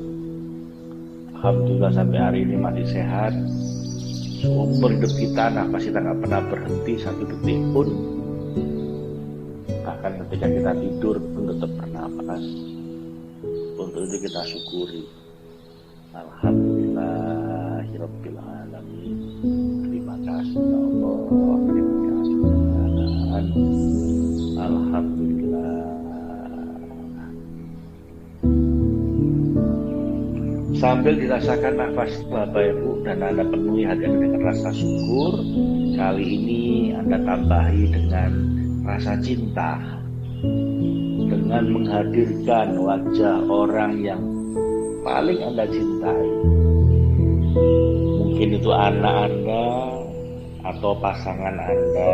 alhamdulillah sampai hari ini masih sehat. Seumur hidup kita, nafas kita nggak pernah berhenti 1 detik pun. Bahkan ketika kita tidur pun tetap bernafas. Untuk itu kita syukuri. Alhamdulillahirabbil alamin. Terima kasih ya Allah. Terima kasih Tuhan. Alhamdulillah. Sambil dirasakan nafas Bapak Ibu dan Anda penuhi hati Anda dengan rasa syukur, kali ini Anda tambahi dengan rasa cinta, dengan menghadirkan wajah orang yang paling Anda cintai. Mungkin itu anak Anda, atau pasangan Anda,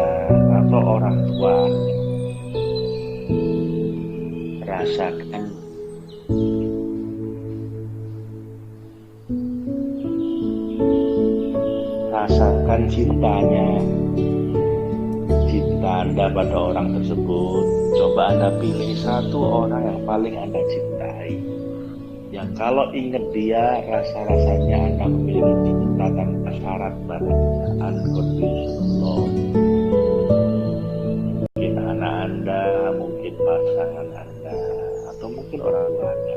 atau orang tua Anda. Rasakan cintanya, cinta Anda pada orang tersebut. Coba Anda pilih satu orang yang paling Anda cintai, yang kalau ingat dia, rasa-rasanya Anda memiliki cinta tanpa syarat padanya, unconditional love. Mungkin anak Anda, mungkin pasangan Anda, atau mungkin orang tua Anda.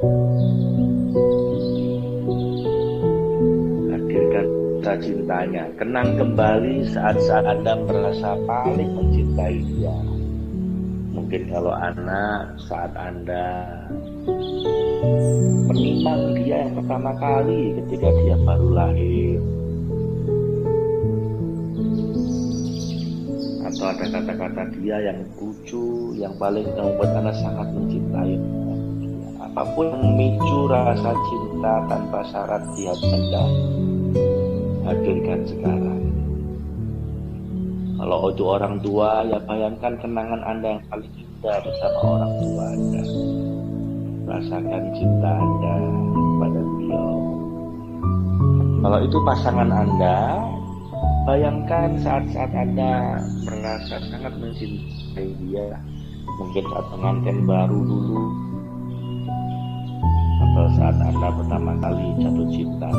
Hadirkan rasa cintanya, kenang kembali saat-saat Anda merasa paling mencintai dia. Mungkin kalau anak, saat Anda menimang dia yang pertama kali ketika dia baru lahir, atau ada kata-kata dia yang lucu, yang paling membuat Anda sangat mencintai dia. Apapun yang memicu rasa cinta tanpa syarat di hati Anda, hadirkan sekarang. Kalau itu orang tua, ya bayangkan kenangan Anda yang paling indah bersama orang tua Anda. Rasakan cinta Anda pada beliau. Kalau itu pasangan Anda, bayangkan saat-saat Anda merasa sangat mencintai dia. Mungkin saat pengantin baru dulu, atau saat Anda pertama kali jatuh cinta.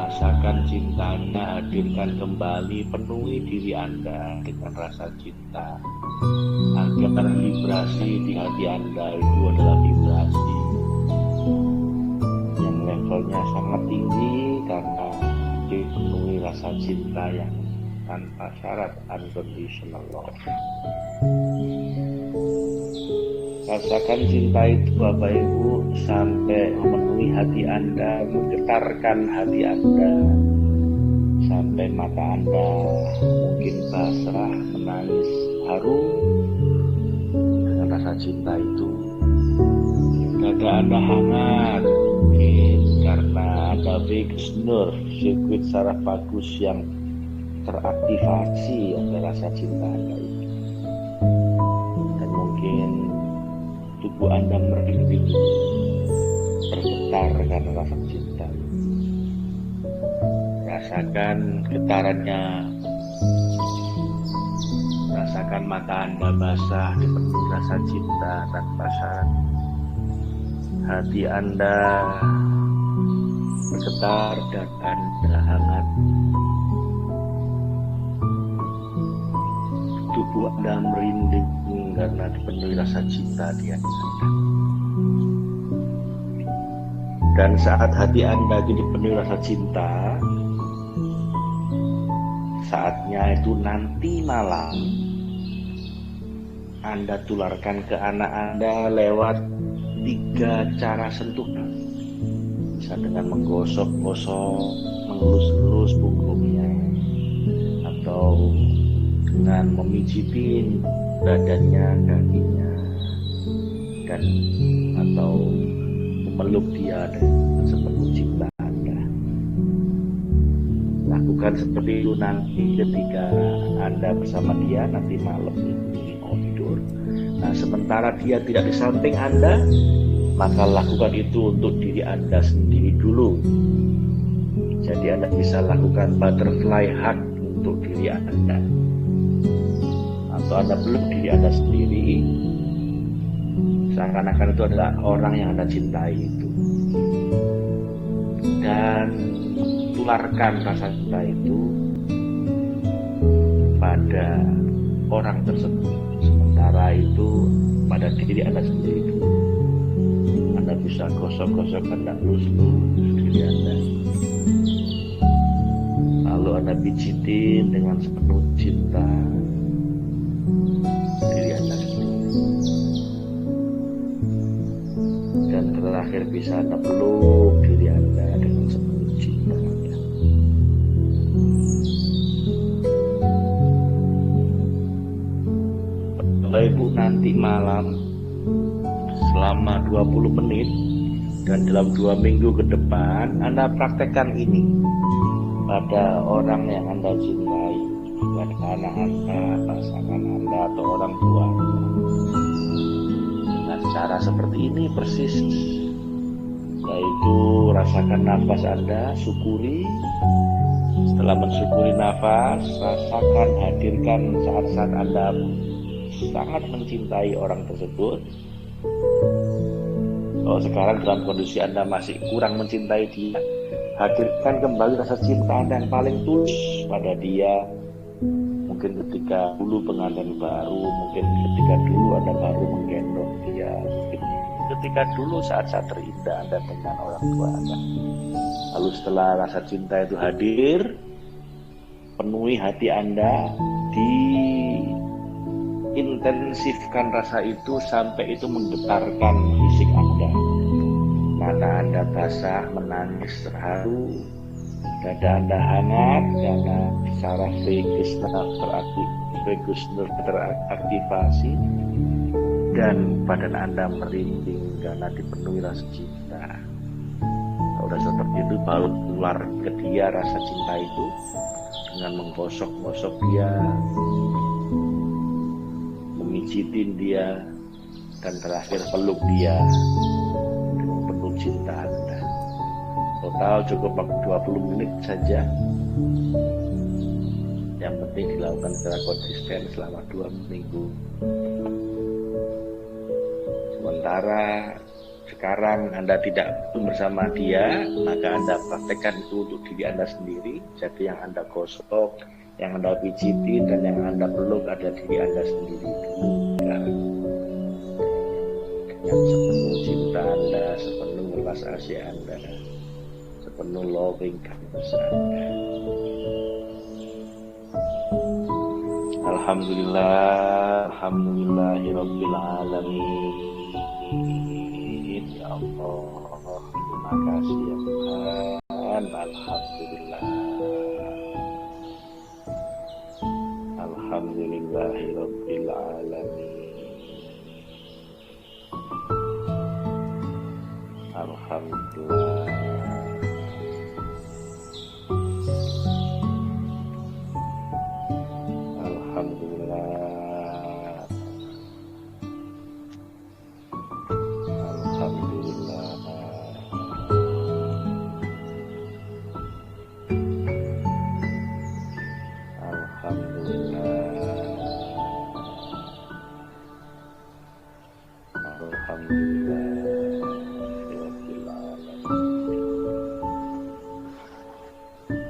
Rasakan cintanya, hadirkan kembali, penuhi diri Anda dengan rasa cinta, agar vibrasi di hati Anda itu adalah vibrasi yang levelnya sangat tinggi karena dipenuhi rasa cinta yang tanpa syarat, unconditional love. Rasakan cinta itu Bapak Ibu sampai memenuhi hati Anda, menggetarkan hati Anda, sampai mata Anda mungkin basah, menangis, haru dengan rasa cinta itu. Dada Anda hangat, mungkin karena ada vagus nerve, sirkuit saraf vagus yang teraktivasi oleh rasa cinta Anda itu. Dan mungkin tubuh Anda merinding, bergetar karena rasa cinta. Rasakan getarannya, rasakan mata Anda basah dipenuhi rasa cinta tanpa syarat. Hati Anda bergetar dan Anda hangat. Tubuh Anda merinding karena dipenuhi rasa cinta di hati Anda. Dan saat hati Anda dipenuhi rasa cinta, saatnya itu nanti malam Anda tularkan ke anak Anda lewat 3 cara sentuhan. Bisa dengan menggosok-gosok, mengelus-elus punggungnya, atau dengan memijitin badannya, kakinya, dan atau memeluk dia dengan sepenuh cinta Anda. Lakukan seperti itu nanti ketika Anda bersama dia nanti malam ini mau tidur. Nah, sementara dia tidak di samping Anda, maka lakukan itu untuk diri Anda sendiri dulu. Jadi Anda bisa lakukan butterfly hug untuk diri Anda, atau Anda peluk diri Anda sendiri, seakan-akan itu adalah orang yang Anda cintai itu. Dan tularkan rasa cinta itu pada orang tersebut. Sementara itu pada diri Anda sendiri itu, Anda bisa gosok-gosok, Anda lus-lus diri Anda, lalu Anda pijitin dengan sepenuh cinta diri Anda sendiri. Dan terakhir terakhir bisa Anda peluk diri Anda dengan sepenuh cinta. Bapak Ibu, nanti malam selama 20 menit dan dalam 2 minggu ke depan Anda praktekkan ini pada orang yang Anda cintai, pada anak Anda, pasangan Anda, atau orang tua Anda. Dengan cara seperti ini persis, yaitu rasakan nafas Anda, syukuri. Setelah mensyukuri nafas, rasakan, hadirkan saat-saat Anda sangat mencintai orang tersebut. Kalau sekarang dalam kondisi Anda masih kurang mencintai dia, hadirkan kembali rasa cinta Anda yang paling tulus pada dia. Mungkin ketika dulu pengantin baru, mungkin ketika dulu Anda baru menggendong dia, mungkin ketika dulu saat-saat terindah Anda dengan orang tua Anda. Lalu setelah rasa cinta itu hadir, penuhi hati Anda, intensifkan rasa itu sampai itu menggetarkan fisik Anda. Mata Anda basah, menangis terharu, dada Anda hangat karena saraf vagus nerve teraktivasi, dan badan Anda merinding karena dipenuhi rasa cinta. Kalau sudah seperti itu, baru keluar ke dia rasa cinta itu dengan menggosok-gosok dia, memijitin dia, dan terakhir peluk dia dengan penuh cinta Anda. Total cukup waktu 20 menit saja. Yang penting dilakukan secara konsisten selama 2 minggu. Sementara sekarang Anda tidak bersama dia, maka Anda praktekkan itu untuk diri Anda sendiri. Jadi yang Anda gosok, yang Anda pijitin, dan yang Anda peluk ada diri Anda sendiri. Dengan sepenuh cinta Anda, sepenuh welas asih Anda, sepenuh loving kindness Anda. Alhamdulillah, alhamdulillahirabbil alamin. Ya Allah, terima kasih ya Tuhan. Alhamdulillah. Alhamdulillahirabbil alamin. Alhamdulillah.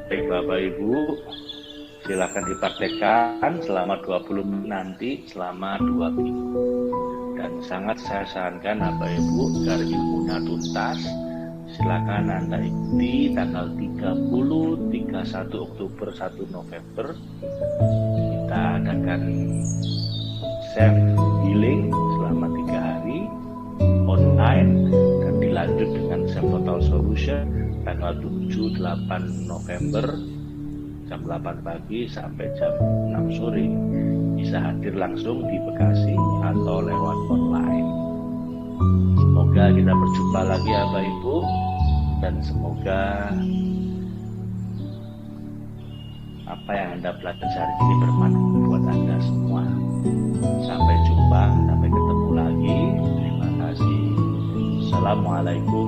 Baik Bapak Ibu, silakan dipraktekkan selama 20 menit nanti selama 2 minggu. Dan sangat saya sarankan Bapak Ibu, agar ilmunya tuntas, silakan Anda ikuti tanggal 30, 31 Oktober, 1 November. Kita adakan self healing selama 3 hari online, dan dilanjut dengan self total solution tanggal 7-8 November jam 8 pagi sampai jam 6 sore. Bisa hadir langsung di Bekasi atau lewat online. Semoga kita berjumpa lagi ya Bapak Ibu, dan semoga apa yang Anda pelajari ini bermanfaat buat Anda semua. Sampai jumpa, sampai ketemu lagi. Terima kasih. Assalamualaikum